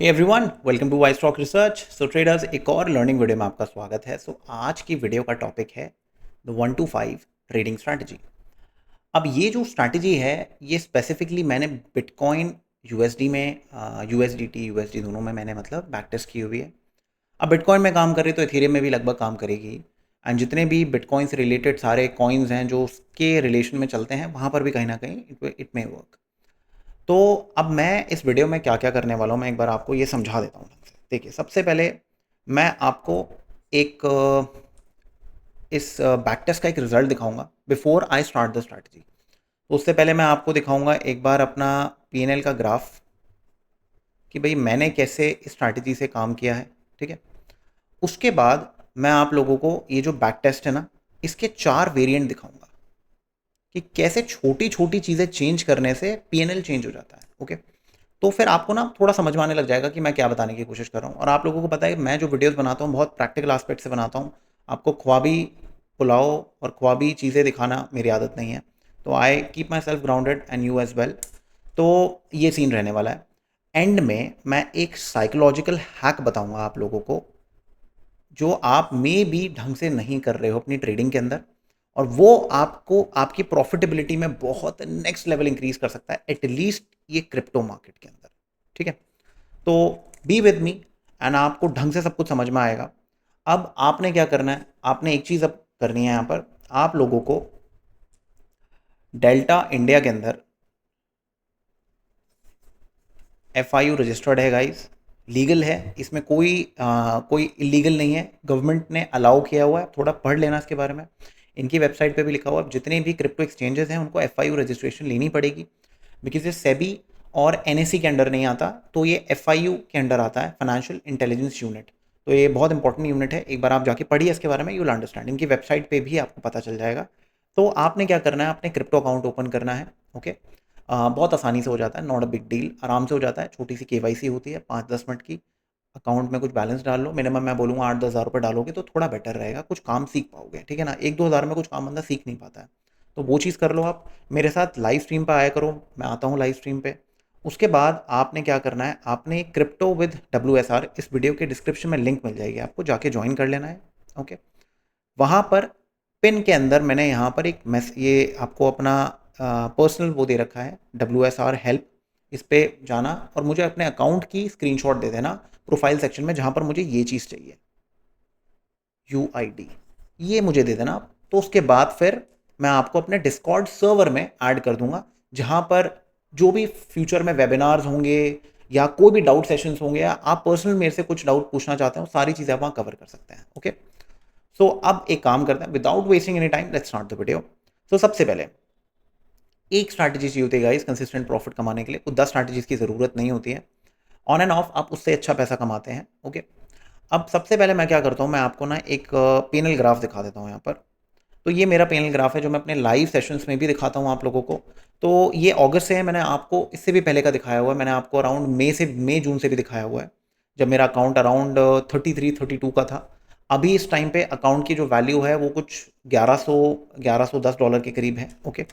Hey everyone, welcome to Y stock research. So traders, एक और learning video में आपका स्वागत है। आज की वीडियो का टॉपिक है द 1 to 5 ट्रेडिंग स्ट्रैटेजी। अब ये जो स्ट्रैटेजी है, ये स्पेसिफिकली मैंने बिटकॉइन यूएसडी में, यूएसडीटी यूएसडी दोनों में मैंने मतलब बैक टेस्ट की हुई है। अब बिटकॉइन में काम कर रही तो इथेरियम में भी लगभग काम करेगी। एंड जितने भी बिटकॉइन से रिलेटेड सारे कॉइन्स हैं जो उसके रिलेशन में चलते हैं, वहाँ पर भी कहीं ना कहीं इट मे वर्क। तो अब मैं इस वीडियो में क्या क्या करने वाला हूँ, मैं एक बार आपको ये समझा देता हूँ ढंग से। देखिए, सबसे पहले मैं आपको एक इस बैक टेस्ट का एक रिजल्ट दिखाऊंगा before I start the strategy. तो उससे पहले मैं आपको दिखाऊंगा एक बार अपना पीएनएल का ग्राफ कि भाई मैंने कैसे इस स्ट्रैटेजी से काम किया है। ठीक है, उसके बाद मैं आप लोगों को ये जो बैक टेस्ट है ना, इसके 4 वेरिएंट दिखाऊंगा कि कैसे छोटी छोटी चीज़ें चेंज करने से पीएनएल चेंज हो जाता है। ओके, तो फिर आपको ना थोड़ा समझ में आने लग जाएगा कि मैं क्या बताने की कोशिश कर रहा हूँ। और आप लोगों को पता है कि मैं जो वीडियोस बनाता हूँ बहुत प्रैक्टिकल एस्पेक्ट से बनाता हूँ। आपको ख्वाबी पुलाव और ख्वाबी चीज़ें दिखाना मेरी आदत नहीं है। तो I keep myself grounded and you as well. तो ये सीन रहने वाला है। एंड में मैं एक साइकोलॉजिकल हैक बताऊंगा आप लोगों को, जो आप में भी ढंग से नहीं कर रहे हो अपनी ट्रेडिंग के अंदर, और वो आपको आपकी प्रॉफिटेबिलिटी में बहुत नेक्स्ट लेवल इंक्रीज कर सकता है, एटलीस्ट ये क्रिप्टो मार्केट के अंदर। ठीक है, तो बी विद मी एंड आपको ढंग से सब कुछ समझ में आएगा। अब आपने क्या करना है, आपने एक चीज़ अब करनी है। यहाँ पर आप लोगों को डेल्टा इंडिया के अंदर FIU रजिस्टर्ड है गाइस, लीगल है, इसमें कोई इलीगल नहीं है। गवर्नमेंट ने अलाउ किया हुआ है, थोड़ा पढ़ लेना इसके बारे में। इनकी वेबसाइट पे भी लिखा हुआ है जितने भी क्रिप्टो एक्सचेंजेस हैं उनको FIU रजिस्ट्रेशन लेनी पड़ेगी, बिकॉज ये सेबी और NSE के अंडर नहीं आता, तो ये FIU के अंडर आता है, फाइनेंशियल इंटेलिजेंस यूनिट। तो ये बहुत इंपॉर्टेंट यूनिट है, एक बार आप जाके पढ़िए इसके बारे में, यू विल अंडरस्टैंड। इनकी वेबसाइट पे भी आपको पता चल जाएगा। तो आपने क्या करना है, आपने क्रिप्टो अकाउंट ओपन करना है। ओके, बहुत आसानी से हो जाता है, नॉट अ बिग डील, आराम से हो जाता है। छोटी सी केवाईसी होती है 5-10 मिनट की। अकाउंट में कुछ बैलेंस डाल लो, मिनिमम मैं बोलूँगा 8-10 हज़ार रुपये डालोगे तो थोड़ा बेटर रहेगा, कुछ काम सीख पाओगे। ठीक है ना, 1-2 हज़ार में कुछ काम बंदा सीख नहीं पाता है। तो वो चीज़ कर लो। आप मेरे साथ लाइव स्ट्रीम पर आया करो, मैं आता हूँ लाइव स्ट्रीम पे। उसके बाद आपने क्या करना है, आपने क्रिप्टो विद WSR, इस वीडियो के डिस्क्रिप्शन में लिंक मिल जाएगी, आपको जाके ज्वाइन कर लेना है। ओके, वहाँ पर पिन के अंदर मैंने यहाँ पर एक ये आपको अपना पर्सनल वो दे रखा है, WSR हेल्प। इस पे जाना और मुझे अपने अकाउंट की स्क्रीनशॉट दे देना प्रोफाइल सेक्शन में, जहाँ पर मुझे ये चीज़ चाहिए, UID, ये मुझे दे देना आप। तो उसके बाद फिर मैं आपको अपने डिस्कॉर्ड सर्वर में ऐड कर दूंगा, जहाँ पर जो भी फ्यूचर में वेबिनार्स होंगे या कोई भी डाउट सेशंस होंगे, या आप पर्सनल मेरे से कुछ डाउट पूछना चाहते हो, सारी चीज़ें आप वहाँ कवर कर सकते हैं। ओके, सो अब एक काम करते हैं, without wasting any time, let's start the video. So सबसे पहले एक स्ट्रैटेजी चाहिए होती है गाइस कंसिस्टेंट प्रॉफिट कमाने के लिए, कुछ 10 स्ट्रैटेजीज की ज़रूरत नहीं होती है। ऑन एंड ऑफ आप उससे अच्छा पैसा कमाते हैं। ओके, अब सबसे पहले मैं क्या करता हूँ, मैं आपको ना एक पेनल ग्राफ दिखा देता हूँ यहाँ पर। तो ये मेरा पेनल ग्राफ है जो मैं अपने लाइव सेशंस में भी दिखाता हूँ आप लोगों को। तो ये अगस्त से है, मैंने आपको इससे भी पहले का दिखाया हुआ है, मैंने आपको अराउंड मई जून से भी दिखाया हुआ है, जब मेरा अकाउंट अराउंड 33-32 का था। अभी इस टाइम पे अकाउंट की जो वैल्यू है वो कुछ 1110 डॉलर के करीब है। ओके,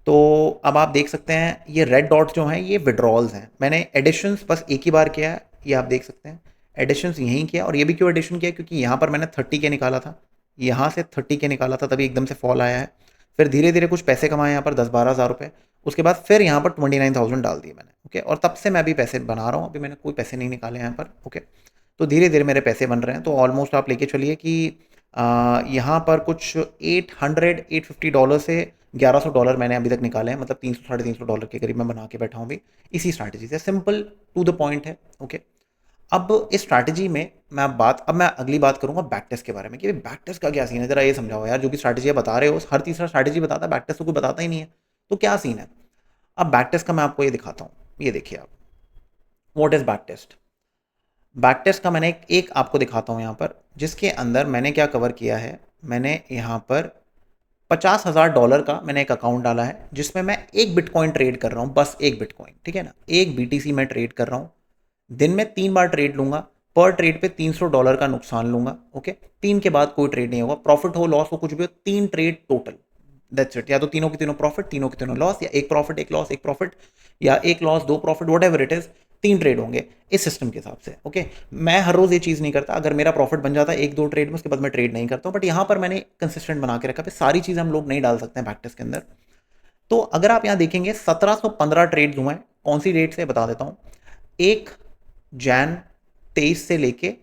तो अब आप देख सकते हैं ये रेड डॉट्स जो हैं ये विड्रॉल्स हैं। मैंने एडिशंस बस एक ही बार किया है, ये आप देख सकते हैं, एडिशंस यहीं किया। और ये भी क्यों एडिशन किया, क्योंकि यहाँ पर मैंने 30 के निकाला था, यहाँ से 30 के निकाला था, तभी एकदम से फॉल आया है। फिर धीरे धीरे कुछ पैसे कमाए यहाँ पर 10-12 हज़ार रुपये। उसके बाद फिर यहाँ पर 29,000 डाल दिए मैंने। ओके, और तब से मैं अभी पैसे बना रहा हूँ, अभी मैंने कोई पैसे नहीं निकाले यहाँ पर। ओके, तो धीरे धीरे मेरे पैसे बन रहे हैं। तो ऑलमोस्ट आप लेके चलिए कि यहाँ पर कुछ 850 डॉलर से 1100 डॉलर मैंने अभी तक निकाले हैं, मतलब 300-350 डॉलर के करीब मैं बना के बैठा हूँ अभी, इसी स्ट्रैटेजी से। सिंपल टू द पॉइंट है। ओके, अब इस स्ट्रैटेजी में अब मैं अगली बात करूंगा बैक टेस्ट के बारे में कि बैक टेस्ट का क्या सीन है, जरा ये समझाओ यार। जो भी स्ट्रैटेजी बता रहे हो, हर तीसरा स्ट्रैटेजी बताता है, बैक टेस्ट तो कोई बताता ही नहीं है, तो क्या सीन है। अब बैक टेस्ट का मैं आपको ये दिखाता हूँ, ये देखिए आप, what is back test. Back test का मैंने एक आपको दिखाता हूँ यहाँ पर, जिसके अंदर मैंने क्या कवर किया है। मैंने यहाँ पर 50,000 डॉलर का मैंने एक अकाउंट डाला है, जिसमें मैं एक बिटकॉइन ट्रेड कर रहा हूँ, बस एक बिटकॉइन। ठीक है ना, एक BTC में ट्रेड कर रहा हूँ। दिन में 3 बार ट्रेड लूंगा, पर ट्रेड पे 300 डॉलर का नुकसान लूंगा। ओके, 3 के बाद कोई ट्रेड नहीं होगा, प्रॉफिट हो लॉस हो कुछ भी हो, 3 ट्रेड टोटल, दैट्स इट। या तो तीनों की तीनों प्रॉफिट, तीनों की तीनों लॉस, या एक प्रॉफिट एक लॉस, एक प्रॉफिट, या एक लॉस दो profit, what ever it is. 3 trade होंगे इस सिस्टम के हिसाब से। ओके, मैं हर रोज़ ये चीज़ नहीं करता, अगर मेरा प्रॉफिट बन जाता है 1-2 ट्रेड में, उसके बाद मैं ट्रेड नहीं करता हूँ, बट यहाँ पर मैंने कंसिस्टेंट बना के रखा है। सारी चीज़ें हम लोग नहीं डाल सकते हैं बैक टेस्ट के अंदर। तो अगर आप यहाँ देखेंगे 1715 ट्रेड हुए हैं। कौन सी डेट से बता देता हूँ, 1 जैन 23 से लेके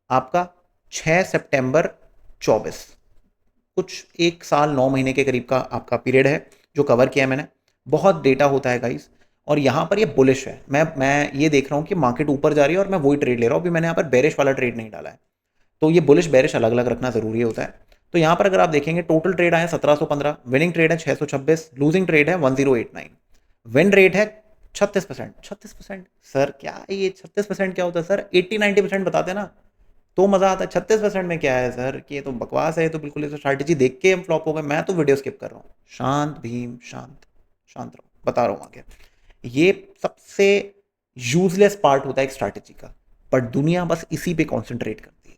आपका 6 सितंबर 24, कुछ 1 साल 9 महीने के करीब का आपका पीरियड है जो कवर किया है मैंने। बहुत डेटा होता है गाइस, और यहाँ पर ये बुलिश है। मैं ये देख रहा हूँ कि मार्केट ऊपर जा रही है और मैं वही ट्रेड ले रहा हूँ। अभी मैंने यहाँ पर बेरिश वाला ट्रेड नहीं डाला है, तो ये बुलिश बेरिश अलग अलग रखना जरूरी होता है। तो यहाँ पर अगर आप देखेंगे टोटल ट्रेड आए 1715, विनिंग ट्रेड है 626, लूजिंग ट्रेड है 1089, विन रेट है 36%। 36% सर क्या है ये? 36% क्या होता है सर? 80-90% बताते ना तो मजा आता है। 36% में क्या है सर? कि ये तो बकवास है, तो बिल्कुल ये तो स्ट्रैटेजी देख के हम फ्लॉप हो गए। मैं तो वीडियो स्किप कर रहा हूँ। शांत भीम शांत, शांत रहो, बता रहा हूँ आगे। ये सबसे यूजलेस पार्ट होता है एक स्ट्रैटेजी का, बट दुनिया बस इसी पे कॉन्सेंट्रेट करती है।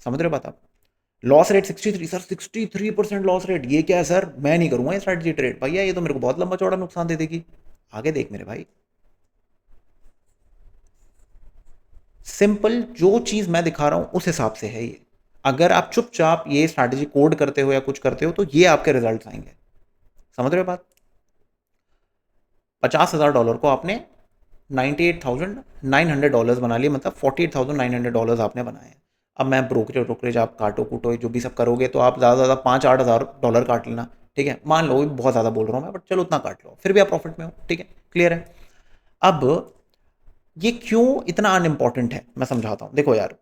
समझ रहे हो बात आप? Loss rate 63 sir, 63% loss rate, ये क्या है सर? मैं नहीं करूंगा ये स्ट्रैटेजी ट्रेड भैया, ये तो मेरे को बहुत लंबा चौड़ा नुकसान दे देगी। आगे देख मेरे भाई, सिंपल जो चीज मैं दिखा रहा हूं उस हिसाब से है ये। अगर आप चुपचाप ये स्ट्रैटेजी कोड करते हो या कुछ करते हो तो ये आपके रिजल्ट आएंगे। समझ रहे हो बात? $50,000 को आपने $98,900 बना लिए, मतलब $48,900 आपने बनाए हैं। अब मैं ब्रोकरेज ब्रोकरेज आप काटो कूटो जो भी सब करोगे तो आप ज़्यादा से ज़्यादा $5-8 काट लेना, ठीक है? मान लो बहुत ज़्यादा बोल रहा हूँ मैं, बट चलो उतना काट लो, फिर भी आप प्रॉफिट में हो, ठीक है? क्लियर है? अब ये क्यों इतना अनइम्पॉर्टेंट है मैं समझाता हूँ। देखो यार,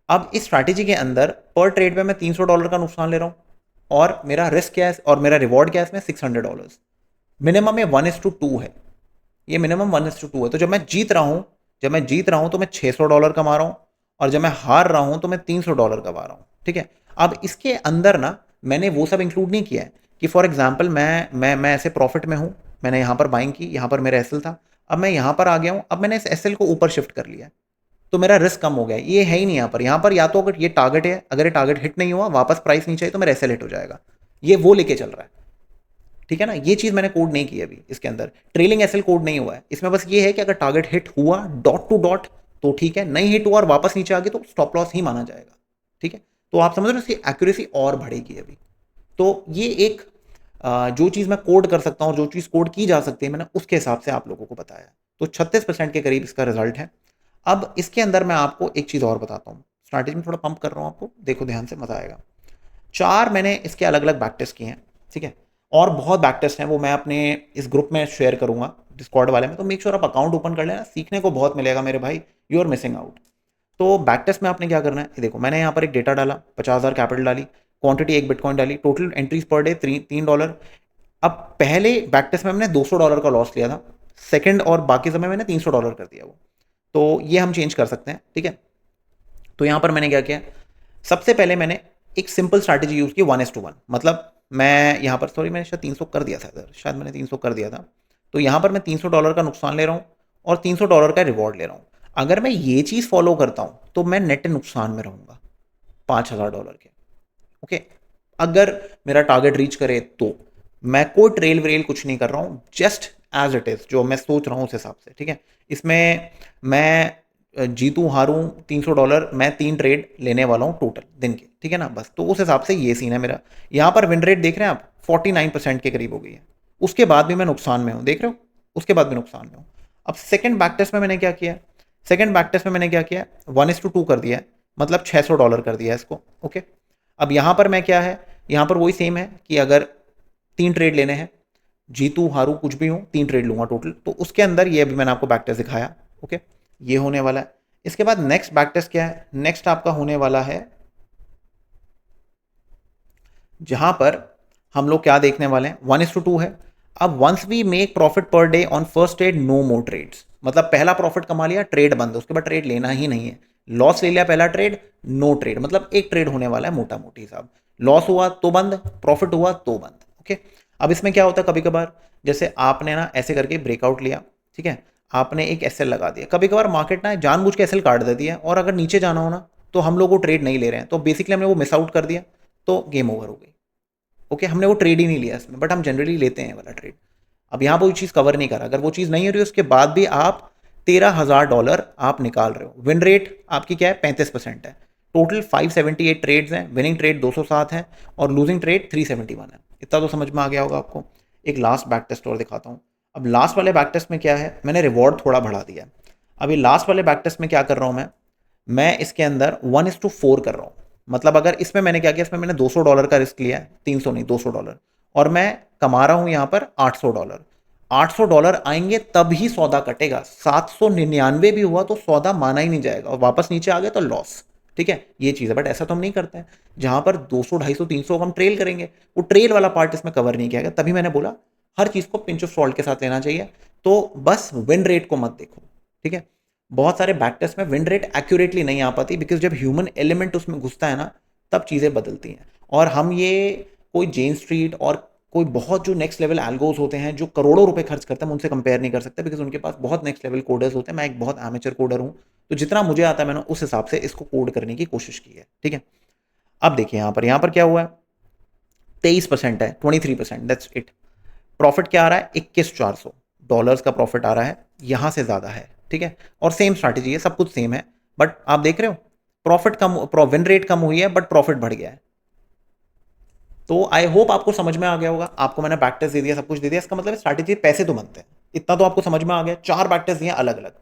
अब इस स्ट्रैटेजी के अंदर पर ट्रेड पे मैं $300 का नुकसान ले रहा हूँ, और मेरा रिस्क क्या है और मेरा रिवॉर्ड क्या है इसमें? $600। मिनिमम में 1:2 है, ये मिनिमम 1:2 है। तो जब मैं जीत रहा हूं तो मैं $600 कमा रहा हूं, और जब मैं हार रहा हूं तो मैं $300 कमा रहा हूं, ठीक है? अब इसके अंदर ना मैंने वो सब इंक्लूड नहीं किया है कि फॉर एग्जाम्पल मैं ऐसे प्रॉफिट में हूं, मैंने यहां पर बाइंग की, यहां पर मेरा एसएल था, अब मैं यहां पर आ गया हूं, अब मैंने इस एसएल को ऊपर शिफ्ट कर लिया, तो मेरा रिस्क कम हो गया। ये है ही नहीं यहाँ पर या तो अगर ये टारगेट है, अगर ये टारगेट हिट नहीं हुआ, वापस प्राइस नीचे आई तो मेरा एसएल हिट हो जाएगा, ये वो लेके चल रहा है, ठीक है ना? ये चीज मैंने कोड नहीं की अभी, इसके अंदर ट्रेलिंग एसएल कोड नहीं हुआ है। इसमें बस ये है कि अगर टारगेट हिट हुआ डॉट टू डॉट तो ठीक है, नहीं हिट हुआ और वापस नीचे आ गया तो स्टॉप लॉस ही माना जाएगा, ठीक है? तो आप समझ रहे हो, इसकी एक्यूरेसी और बढ़ेगी अभी। तो ये एक जो चीज मैं कोड कर सकता हूँ, जो चीज कोड की जा सकती है, मैंने उसके हिसाब से आप लोगों को बताया। तो 36% के करीब इसका रिजल्ट है। अब इसके अंदर मैं आपको एक चीज और बताता हूँ, स्ट्रैटेजी में थोड़ा पंप कर रहा हूँ आपको, देखो ध्यान से, मजा आएगा। 4 मैंने इसके अलग अलग बैक टेस्ट किए हैं, ठीक है? और बहुत बैक टेस्ट हैं, वो मैं अपने इस ग्रुप में शेयर करूंगा डिस्कॉर्ड वाले में, तो मेक श्योर आप अकाउंट ओपन कर लेना, सीखने को बहुत मिलेगा मेरे भाई, यू आर मिसिंग आउट। तो बैक टेस्ट में आपने क्या करना है, ये देखो मैंने यहाँ पर एक डेटा डाला, 50,000 कैपिटल डाली, क्वांटिटी 1 बिटकॉइन डाली, टोटल एंट्रीज पर डे $3। अब पहले बैक टेस्ट में मैंने $200 का लॉस लिया था, सेकंड और बाकी समय मैंने $300 कर दिया वो, तो ये हम चेंज कर सकते हैं, ठीक है? तो यहाँ पर मैंने क्या किया, सबसे पहले मैंने एक सिंपल स्ट्रैटेजी यूज की 1:1, मतलब मैं यहाँ पर, सॉरी मैंने शायद 300 कर दिया था इधर, शायद मैंने 300 कर दिया था। तो यहाँ पर मैं $300 का नुकसान ले रहा हूँ और $300 का रिवॉर्ड ले रहा हूँ। अगर मैं ये चीज़ फॉलो करता हूँ तो मैं नेट नुकसान में रहूँगा $5,000 के, ओके? अगर मेरा टारगेट रीच करे तो मैं कोई ट्रेल व्रेल कुछ नहीं कर रहा हूँ, जस्ट एज इट इज जो मैं सोच रहा हूँ उस हिसाब से, ठीक है? इसमें मैं जीतूं हारूं $300, मैं 3 ट्रेड लेने वाला हूँ टोटल दिन के, ठीक है ना? बस तो उस हिसाब से ये सीन है मेरा। यहाँ पर विन रेट देख रहे हैं आप, 49% के करीब हो गई है, उसके बाद भी मैं नुकसान में हूँ, देख रहे हो? उसके बाद भी नुकसान में हूँ। अब सेकंड बैक टेस्ट में मैंने क्या किया, 1:2 कर दिया है, मतलब $600 कर दिया है इसको, ओके? अब यहाँ पर मैं क्या है, यहाँ पर वही सेम है कि अगर 3 ट्रेड लेने हैं, जीतू हारू कुछ भी हूँ, 3 ट्रेड लूंगा टोटल, तो उसके अंदर ये अभी मैंने आपको बैक टेस्ट दिखाया, ओके? ये होने वाला है। इसके बाद नेक्स्ट बैक टेस्ट क्या है, नेक्स्ट आपका होने वाला है जहां पर हम लोग क्या देखने वाले हैं, 1:2 है। अब once we make profit per day on first trade, no more trades, मतलब पहला प्रॉफिट कमा लिया, ट्रेड बंद, उसके बाद ट्रेड लेना ही नहीं है। लॉस ले लिया पहला ट्रेड, नो ट्रेड, मतलब एक ट्रेड होने वाला है मोटा मोटी हिसाब। लॉस हुआ तो बंद, प्रॉफिट हुआ तो बंद, ओके? अब इसमें क्या होता है, कभी कभार जैसे आपने ना ऐसे करके ब्रेकआउट लिया, ठीक है? आपने एक एसएल लगा दिया, कभी कभार मार्केट ना जानबूझ के एसएल काट देती है, और अगर नीचे जाना हो ना तो हम लोग वो ट्रेड नहीं ले रहे हैं, तो बेसिकली हमने वो मिस आउट कर दिया, तो गेम ओवर हो गई, ओके? हमने वो ट्रेड ही नहीं लिया इसमें, बट हम जनरली लेते हैं वाला ट्रेड। अब यहाँ वो चीज़ कवर नहीं करा, अगर वो चीज़ नहीं हो रही उसके बाद भी आप $13,000 आप निकाल रहे हो। विन रेट आपकी क्या है, 35% है। टोटल 578 ट्रेड्स हैं, विनिंग ट्रेड 207 है और लूजिंग ट्रेड 371 है। इतना तो समझ में आ गया होगा आपको। एक लास्ट बैक टेस्ट और दिखाता हूँ। अब लास्ट वाले बैक टेस्ट में क्या है, मैंने रिवॉर्ड थोड़ा बढ़ा दिया है। अभी लास्ट वाले बैक टेस्ट में क्या कर रहा हूँ मैं इसके अंदर 1:4 कर रहा हूँ। मतलब अगर इसमें मैंने क्या किया, इसमें मैंने $200 का रिस्क लिया है, 300 नहीं $200, और मैं कमा रहा हूँ यहाँ पर $800। $800 आएंगे तब ही सौदा कटेगा। 799 भी हुआ तो सौदा माना ही नहीं जाएगा, और वापस नीचे आ गया तो लॉस। ठीक है, ये चीज़ है। बट ऐसा तो हम नहीं करते हैं। जहां पर 200 250 300 हम ट्रेल करेंगे, वो ट्रेल वाला पार्ट इसमें कवर नहीं किया गया। तभी मैंने बोला हर चीज़ को पिंच ऑफ सॉल्ट के साथ लेना चाहिए। तो बस विन रेट को मत देखो। ठीक है, बहुत सारे बैक टेस्ट में विन रेट एक्यूरेटली नहीं आ पाती, बिकॉज जब ह्यूमन एलिमेंट उसमें घुसता है ना, तब चीज़ें बदलती हैं। और हम ये कोई जेन स्ट्रीट और कोई बहुत जो नेक्स्ट लेवल एल्गोज होते हैं जो करोड़ों रुपए खर्च करते हैं, उनसे कंपेयर नहीं कर सकते, बिकॉज उनके पास बहुत नेक्स्ट लेवल कोडर्स होते हैं। मैं एक बहुत एमेचर कोडर हूँ, तो जितना मुझे आता है मैंने उस हिसाब से इसको कोड करने की कोशिश की है। ठीक है, अब देखिए यहाँ पर क्या हुआ है, 23% है, 23%, दैट्स इट। प्रॉफिट क्या आ रहा है, $21,400 का प्रॉफिट आ रहा है, यहां से ज्यादा है। ठीक है, और सेम स्ट्रैटेजी है, सब कुछ सेम है। बट आप देख रहे हो प्रॉफिट कम, विन रेट कम हुई है, बट प्रॉफिट बढ़ गया है। तो आई होप आपको समझ में आ गया होगा। आपको मैंने बैक टेस्ट दे दिया, सब कुछ दे दिया, इसका मतलब स्ट्रैटेजी पैसे तो बनते हैं। इतना तो आपको समझ में आ गया। 4 बैक टेस्ट दिए अलग अलग।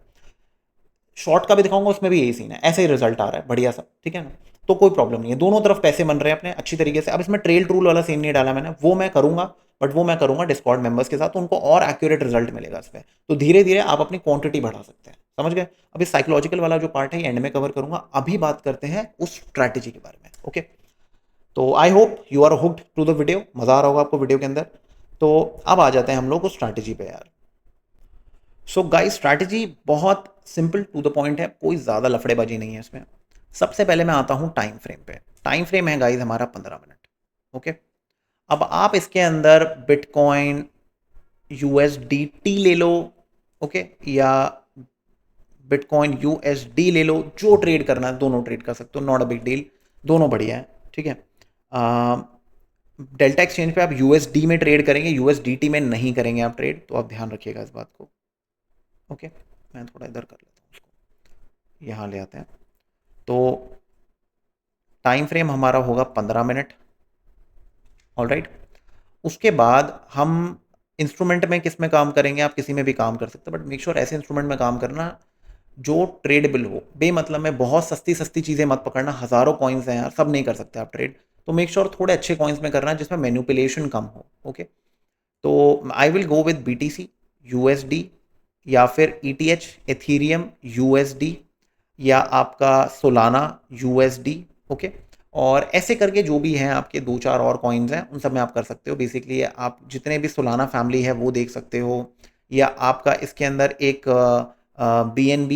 शॉर्ट का भी दिखाऊंगा, उसमें भी यही सीन है, ऐसे ही रिजल्ट आ रहा है बढ़िया सा। ठीक है ना, तो कोई प्रॉब्लम नहीं है, दोनों तरफ पैसे बन रहे हैं अपने अच्छी तरीके से। अब इसमें ट्रेल ट्रूल वाला सीन नहीं डाला मैंने, वो मैं करूंगा, बट वो मैं करूंगा डिस्कॉर्ड मेंबर्स के साथ, तो उनको और एक्यूरेट रिजल्ट मिलेगा इस पर। तो धीरे धीरे आप अपनी क्वांटिटी बढ़ा सकते हैं, समझ गए। अभी साइकोलॉजिकल वाला जो पार्ट है एंड में कवर करूंगा, अभी बात करते हैं उस स्ट्रैटेजी के बारे में। ओके, तो I hope you are hooked to the video, मजा आ रहा होगा आपको वीडियो के अंदर। तो अब आ जाते हैं हम लोग उस स्ट्रैटेजी पे यार। सो गाइस, स्ट्रैटेजी बहुत सिंपल टू द पॉइंट है, कोई ज़्यादा लफड़ेबाजी नहीं है इसमें। सबसे पहले मैं आता हूँ टाइम फ्रेम पे। टाइम फ्रेम है गाइस हमारा 15 मिनट। ओके, अब आप इसके अंदर बिटकॉइन यूएसडीटी ले लो, ओके, या बिटकॉइन यूएसडी ले लो, जो ट्रेड करना है दोनों ट्रेड कर सकते हो, नॉट अ बिग डील, दोनों बढ़िया है। ठीक है, डेल्टा एक्सचेंज पे आप यूएसडी में ट्रेड करेंगे, यूएसडीटी में नहीं करेंगे आप ट्रेड, तो आप ध्यान रखिएगा इस बात को। ओके, मैं थोड़ा इधर कर लेता हूँ उसको, यहाँ ले आते हैं। तो टाइम फ्रेम हमारा होगा 15 मिनट। ऑलराइट, उसके बाद हम इंस्ट्रूमेंट में किस में काम करेंगे, आप किसी में भी काम कर सकते हैं, बट मेक श्योर ऐसे इंस्ट्रूमेंट में काम करना जो ट्रेडेबल हो। बेमतलब में बहुत सस्ती सस्ती चीज़ें मत पकड़ना, हज़ारों कॉइन्स हैं यार, सब नहीं कर सकते आप ट्रेड। तो मेक श्योर थोड़े अच्छे कॉइन्स में करना जिसमें मैनिपुलेशन कम हो। ओके, तो I will go with BTC USD, या फिर ETH एथीरियम USD, या आपका सोलाना USD। ओके, और ऐसे करके जो भी हैं आपके 2-4 और कॉइन्स हैं, उन सब में आप कर सकते हो। बेसिकली आप जितने भी सोलाना फैमिली है वो देख सकते हो, या आपका इसके अंदर एक BNB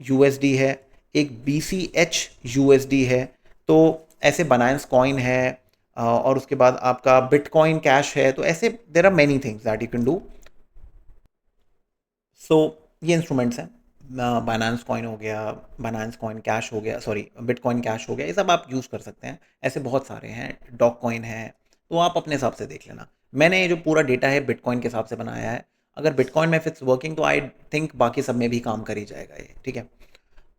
USD है, एक BCH USD है। तो ऐसे बनायंस कॉइन है, और उसके बाद आपका बिटकॉइन कैश है। तो ऐसे there are many things that you can do. So ये इंस्ट्रूमेंट्स हैं, बाइनेंस कॉइन हो गया, बाइनेंस कॉइन कैश हो गया, सॉरी बिटकॉइन कैश हो गया, ये सब आप यूज़ कर सकते हैं। ऐसे बहुत सारे हैं, डॉग कॉइन है, तो आप अपने हिसाब से देख लेना। मैंने ये जो पूरा डेटा है बिटकॉइन के हिसाब से बनाया है। अगर बिटकॉइन में फिट्स वर्किंग तो आई थिंक बाकी सब में भी काम कर ही जाएगा ये। ठीक है,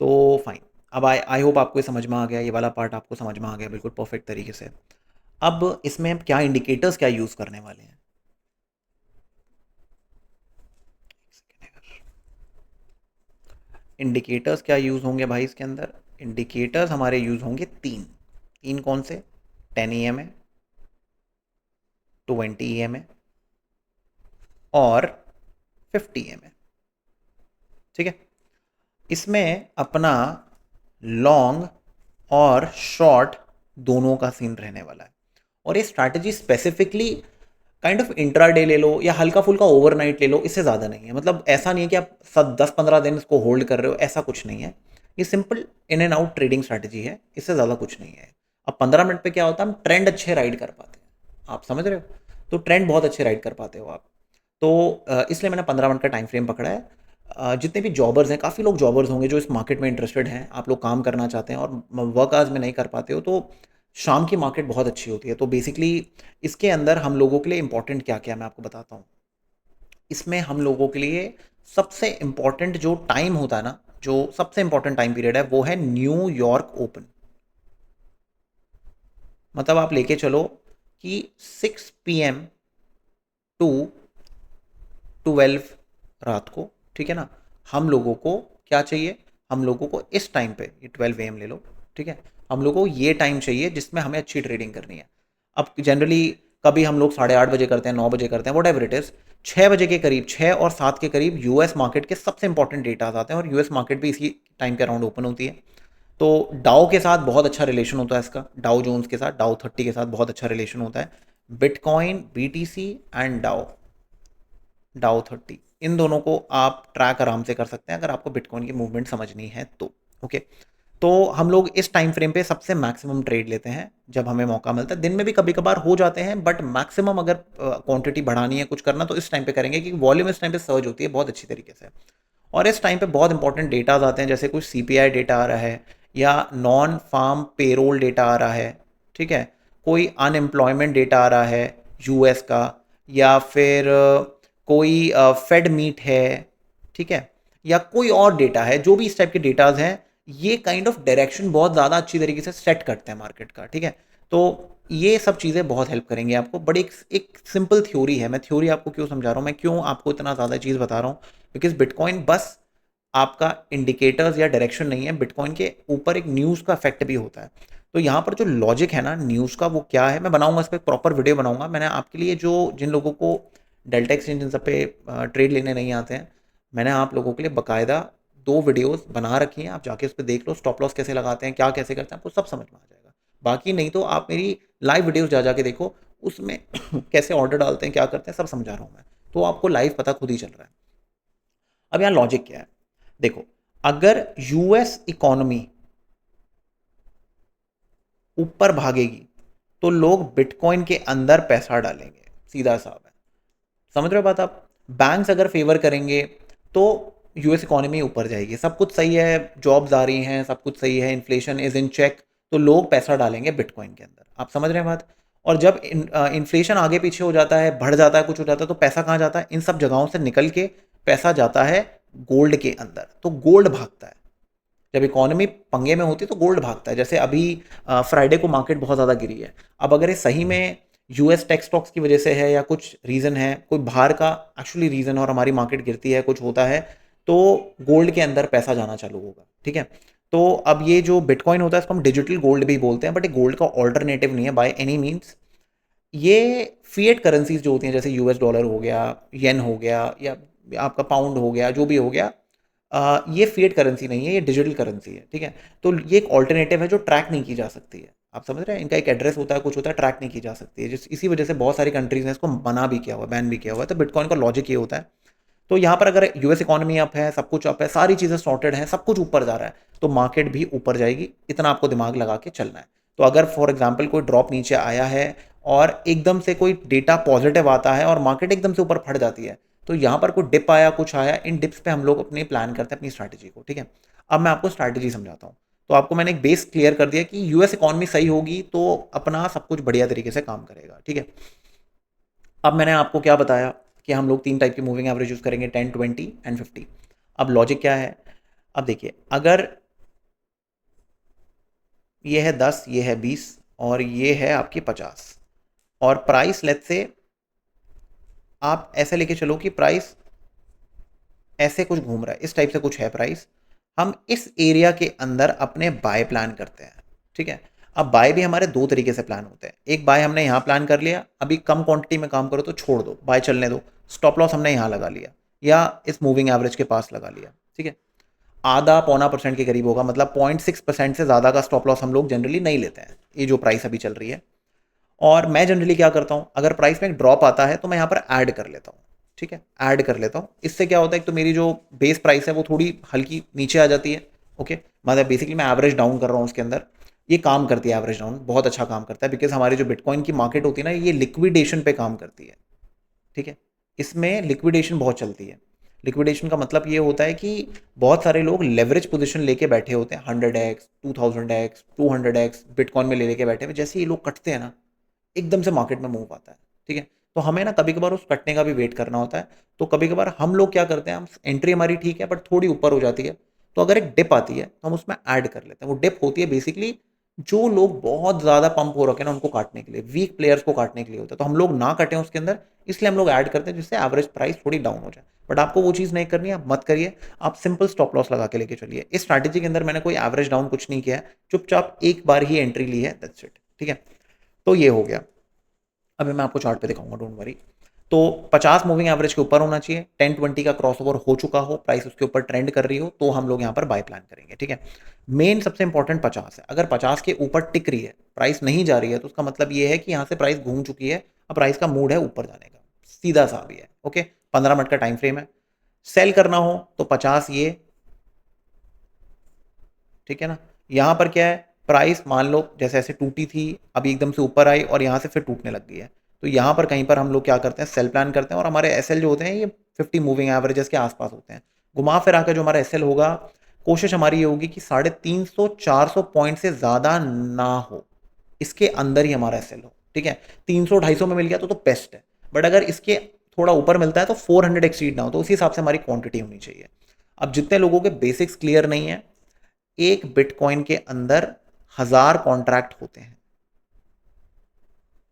तो फाइन। अब आई होप आपको ये समझ में आ गया, ये वाला पार्ट आपको समझ में आ गया बिल्कुल परफेक्ट तरीके से। अब इसमें क्या इंडिकेटर्स क्या यूज़ करने वाले हैं, इंडिकेटर्स क्या यूज़ होंगे भाई इसके अंदर। इंडिकेटर्स हमारे यूज़ होंगे तीन। तीन कौन से, 10 EMA, 20 EMA और 50 EMA। ठीक है, इसमें अपना लॉन्ग और शॉर्ट दोनों का सीन रहने वाला है। और ये strategy specifically kind of intraday ले लो या हल्का फुल्का ओवरनाइट ले लो, इससे ज़्यादा नहीं है। मतलब ऐसा नहीं है कि आप 10-15 दिन इसको होल्ड कर रहे हो, ऐसा कुछ नहीं है। ये simple in and out trading strategy है, इससे ज़्यादा कुछ नहीं है। अब 15 मिनट पे क्या होता है, हम ट्रेंड अच्छे राइड कर पाते हैं, आप समझ रहे हो। तो ट्रेंड बहुत अच्छे राइड कर पाते हो आप। तो इसलिए मैंने 15 मिनट का टाइम फ्रेम पकड़ा है। जितने भी जॉबर्स हैं, काफ़ी लोग जॉबर्स होंगे जो इस मार्केट में इंटरेस्टेड हैं, आप लोग काम करना चाहते हैं और वर्क आवर्स में नहीं कर पाते हो, तो शाम की मार्केट बहुत अच्छी होती है। तो बेसिकली इसके अंदर हम लोगों के लिए इंपॉर्टेंट क्या क्या मैं आपको बताता हूँ। इसमें हम लोगों के लिए सबसे इम्पॉर्टेंट जो टाइम होता है ना, जो सबसे इम्पॉर्टेंट टाइम पीरियड है वो है न्यूयॉर्क ओपन। मतलब आप लेके चलो कि 6 PM टू 12 रात को, ठीक है ना, हम लोगों को क्या चाहिए, हम लोगों को इस टाइम पे, ये 12 AM ले लो, ठीक है, हम लोगों को ये टाइम चाहिए जिसमें हमें अच्छी ट्रेडिंग करनी है। अब जनरली कभी हम लोग 8:30 बजे करते हैं, 9 बजे करते हैं, वट एवर इट इज़, 6 बजे के करीब, 6 और 7 के करीब यूएस मार्केट के सबसे इंपॉर्टेंट डेटा आते हैं, और यूएस मार्केट भी इसी टाइम के अराउंड ओपन होती है। तो डाउ के साथ बहुत अच्छा रिलेशन होता है इसका, डाउ जोन्स के साथ, डाउ 30 के साथ बहुत अच्छा रिलेशन होता है। बिटकॉइन, बीटीसी एंड डाउ, डाउ 30, इन दोनों को आप ट्रैक आराम से कर सकते हैं अगर आपको बिटकॉइन की मूवमेंट समझनी है तो। ओके, तो हम लोग इस टाइम फ्रेम पे सबसे मैक्सिमम ट्रेड लेते हैं जब हमें मौका मिलता है। दिन में भी कभी कभार हो जाते हैं, बट मैक्सिमम अगर क्वांटिटी बढ़ानी है, कुछ करना, तो इस टाइम पे करेंगे क्योंकि वॉल्यूम इस टाइम पे सर्ज होती है बहुत अच्छी तरीके से। और इस टाइम पे बहुत इंपॉर्टेंट डेटाज आते हैं, जैसे कुछ सीपीआई डेटा आ रहा है, या नॉन फार्म पेरोल डेटा आ रहा है, ठीक है, कोई अनएम्प्लॉयमेंट डेटा आ रहा है यूएस का, या फिर कोई फेड मीट है, ठीक है, या कोई और डेटा है, जो भी इस टाइप के डेटाज हैं, ये काइंड ऑफ डायरेक्शन बहुत ज़्यादा अच्छी तरीके से सेट करते हैं मार्केट का, ठीक है। तो ये सब चीज़ें बहुत हेल्प करेंगी आपको। बड़ी एक सिंपल थ्योरी है, मैं थ्योरी आपको क्यों समझा रहा हूँ, मैं क्यों आपको इतना ज़्यादा चीज़ बता रहा हूँ, बिकॉज बिटकॉइन बस आपका इंडिकेटर्स या डायरेक्शन नहीं है, बिटकॉइन के ऊपर एक न्यूज़ का इफेक्ट भी होता है। तो यहाँ पर जो लॉजिक है ना न्यूज़ का, वो क्या है, मैं बनाऊंगा इस पर प्रॉपर वीडियो बनाऊंगा मैंने आपके लिए। जो जिन लोगों को डेल्टा एक्सचेंज इन सब पे ट्रेड लेने नहीं आते हैं, मैंने आप लोगों के लिए बकायदा 2 वीडियोस बना रखी हैं, आप जाके उस पर देख लो, स्टॉप लॉस कैसे लगाते हैं, क्या कैसे करते हैं, आपको सब समझ में आ जाएगा। बाकी नहीं तो आप मेरी लाइव वीडियोस जा जाके देखो, उसमें कैसे ऑर्डर डालते हैं, क्या करते हैं, सब समझा रहा हूँ मैं, तो आपको लाइव पता खुद ही चल रहा है। अब यहाँ लॉजिक क्या है, देखो, अगर यूएस इकोनॉमी ऊपर भागेगी तो लोग बिटकॉइन के अंदर पैसा डालेंगे, सीधा साफ है। समझ रहे हो बात आप? बैंक्स अगर फेवर करेंगे तो यूएस इकोनॉमी ऊपर जाएगी, सब कुछ सही है, जॉब्स आ रही हैं, सब कुछ सही है, इन्फ्लेशन इज इन चेक, तो लोग पैसा डालेंगे बिटकॉइन के अंदर। आप समझ रहे हैं बात? और जब इन्फ्लेशन आगे पीछे हो जाता है, बढ़ जाता है, कुछ हो जाता है, तो पैसा कहाँ जाता है? इन सब जगहों से निकल के पैसा जाता है गोल्ड के अंदर, तो गोल्ड भागता है। जब इकोनॉमी पंगे में होती है तो गोल्ड भागता है। जैसे अभी फ्राइडे को मार्केट बहुत ज़्यादा गिरी है, अब अगर ये सही में यूएस टेक स्टॉक्स की वजह से है या कुछ रीज़न है, कोई बाहर का एक्चुअली रीज़न है और हमारी मार्केट गिरती है, कुछ होता है, तो गोल्ड के अंदर पैसा जाना चालू होगा, ठीक है। तो अब ये जो बिटकॉइन होता है इसको हम डिजिटल गोल्ड भी बोलते हैं, बट ये गोल्ड का ऑल्टरनेटिव नहीं है बाय एनी मीन्स। ये फिएट करेंसीज जो होती हैं, जैसे यूएस डॉलर हो गया, येन हो गया, या आपका पाउंड हो गया, जो भी हो गया, ये फिएट करेंसी नहीं है, ये डिजिटल करेंसी है, ठीक है। तो ये एक ऑल्टरनेटिव है जो ट्रैक नहीं की जा सकती है। आप समझ रहे हैं, इनका एक एड्रेस होता है, कुछ होता है, ट्रैक नहीं की जा सकती है, जिस इसी वजह से बहुत सारी कंट्रीज ने इसको मना भी किया हुआ है, बैन भी किया हुआ है। तो बिटकॉइन का लॉजिक ये होता है। तो यहाँ पर अगर यूएस इकोनॉमी अप है, सब कुछ अप है, सारी चीज़ें सॉर्टेड हैं, सब कुछ ऊपर जा रहा है, तो मार्केट भी ऊपर जाएगी, इतना आपको दिमाग लगा के चलना है। तो अगर फॉर एग्जाम्पल कोई ड्रॉप नीचे आया है और एकदम से कोई डेटा पॉजिटिव आता है और मार्केट एकदम से ऊपर फट जाती है, तो यहाँ पर कोई डिप आया, कुछ आया, इन डिप्स पे हम लोग अपनी प्लान करते हैं अपनी स्ट्रैटेजी को, ठीक है। अब मैं आपको स्ट्रैटेजी समझाता हूँ। तो आपको मैंने एक बेस क्लियर कर दिया कि यूएस इकोनॉमी सही होगी तो अपना सब कुछ बढ़िया तरीके से काम करेगा, ठीक है। अब मैंने आपको क्या बताया कि हम लोग 3 टाइप की मूविंग एवरेज यूज़ करेंगे, 10, 20 एंड 50। अब लॉजिक क्या है, अब देखिए, अगर ये है 10, ये है 20 और ये है आपकी 50, और प्राइस लेट से आप ऐसे लेके चलो कि प्राइस ऐसे कुछ घूम रहा है, इस टाइप से कुछ है प्राइस, हम इस एरिया के अंदर अपने बाय प्लान करते हैं, ठीक है। अब बाय भी हमारे 2 तरीके से प्लान होते हैं। एक बाय हमने यहाँ प्लान कर लिया, अभी कम क्वांटिटी में काम करो तो छोड़ दो, बाय चलने दो, स्टॉप लॉस हमने यहाँ लगा लिया या इस मूविंग एवरेज के पास लगा लिया, ठीक है। आधा पौना परसेंट के करीब होगा, मतलब 0.6% से ज़्यादा का स्टॉप लॉस हम लोग जनरली नहीं लेते हैं, ये जो प्राइस अभी चल रही है। और मैं जनरली क्या करता हूँ, अगर प्राइस में एक ड्रॉप आता है तो मैं यहाँ पर ऐड कर लेता हूँ, ठीक है, ऐड कर लेता हूँ। इससे क्या होता है, तो मेरी जो बेस प्राइस है वो थोड़ी हल्की नीचे आ जाती है, ओके। मतलब बेसिकली मैं एवरेज डाउन कर रहा हूँ उसके अंदर, ये काम करती है, एवरेज डाउन बहुत अच्छा काम करता है, बिकॉज हमारी जो बिटकॉइन की मार्केट होती है ना, ये लिक्विडेशन पे काम करती है, ठीक है। इसमें लिक्विडेशन बहुत चलती है। लिक्विडेशन का मतलब ये होता है कि बहुत सारे लोग लेवरेज पोजीशन लेके बैठे होते हैं, 100x, 2000x, 200x बिटकॉइन में ले लेके बैठे हुए, जैसे ये लोग कटते हैं ना, एकदम से मार्केट में मूव आता है, ठीक है। तो हमें ना कभी कभार उस कटने का भी वेट करना होता है। तो कभी कभार हम लोग क्या करते हैं, हम एंट्री हमारी ठीक है बट थोड़ी ऊपर हो जाती है, तो अगर एक डिप आती है तो हम उसमें ऐड कर लेते हैं। वो डिप होती है बेसिकली जो लोग बहुत ज़्यादा पंप हो रखे हैं ना उनको काटने के लिए, वीक प्लेयर्स को काटने के लिए होता है, तो हम लोग ना कटें उसके अंदर, इसलिए हम लोग ऐड करते हैं जिससे एवरेज प्राइस थोड़ी डाउन हो जाए। बट आपको वो चीज़ नहीं करनी है, आप मत करिए, आप सिंपल स्टॉप लॉस लगा के लेके चलिए। इस स्ट्रैटेजी के अंदर मैंने कोई एवरेज डाउन कुछ नहीं किया है, चुपचाप एक बार ही एंट्री ली है, दैट्स इट। ठीक है, तो ये हो गया। अभी मैं आपको चार्ट पे दिखाऊंगा, डोंट वरी। तो 50 मूविंग एवरेज के ऊपर होना चाहिए, 10-20 का क्रॉसओवर हो चुका हो, प्राइस उसके ऊपर ट्रेंड कर रही हो, तो हम लोग यहाँ पर बाय प्लान करेंगे। ठीक है, मेन सबसे इंपॉर्टेंट 50 है। अगर 50 के ऊपर टिक रही है, प्राइस नहीं जा रही है, तो उसका मतलब ये है कि यहाँ से प्राइस घूम चुकी है, अब प्राइस का मूड है ऊपर जाने का, सीधा सा भी है। ओके, 15 मिनट का टाइम फ्रेम है। सेल करना हो तो 50 ये, ठीक है ना। यहाँ पर क्या है, प्राइस मान लो जैसे ऐसे टूटी थी, अभी एकदम से ऊपर आई और यहाँ से फिर टूटने लग गई है, तो यहाँ पर कहीं पर हम लोग क्या करते हैं, सेल प्लान करते हैं। और हमारे एसएल जो होते हैं ये 50 मूविंग एवरेजेस के आसपास होते हैं। घुमा फिरा कर जो हमारा एसएल होगा, कोशिश हमारी ये होगी कि 350-400 पॉइंट से ज़्यादा ना हो, इसके अंदर ही हमारा एसएल हो। ठीक है, 300-250 में मिल गया तो बेस्ट है, बट अगर इसके थोड़ा ऊपर मिलता है तो 400 एक्सीड ना हो, तो उसी हिसाब से हमारी क्वांटिटी होनी चाहिए। अब जितने लोगों के बेसिक्स क्लियर नहीं है, एक बिटकॉइन के अंदर 1000 कॉन्ट्रैक्ट होते हैं।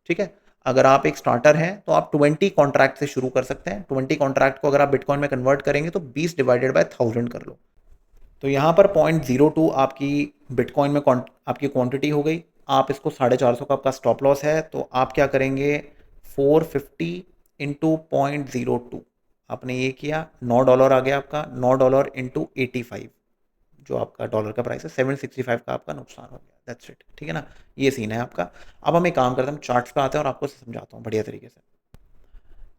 ठीक है, अगर आप एक स्टार्टर हैं तो आप 20 कॉन्ट्रैक्ट से शुरू कर सकते हैं। 20 कॉन्ट्रैक्ट को अगर आप बिटकॉइन में कन्वर्ट करेंगे तो 20 डिवाइडेड बाय 1000 कर लो, तो यहाँ पर 0.02 आपकी बिटकॉइन में आपकी क्वांटिटी हो गई। आप इसको 450 का आपका स्टॉप लॉस है, तो आप क्या करेंगे, 450 इंटू 0.02, आपने ये किया, $9 आ गया आपका, $9 इंटू 85, जो आपका डॉलर का प्राइस है, 765 का आपका नुकसान हो गया, दैट्स इट। ठीक है ना, ये सीन है आपका। अब हम एक काम करते हैं, हम चार्ट्स पे आते हैं और आपको समझाता हूँ बढ़िया तरीके से।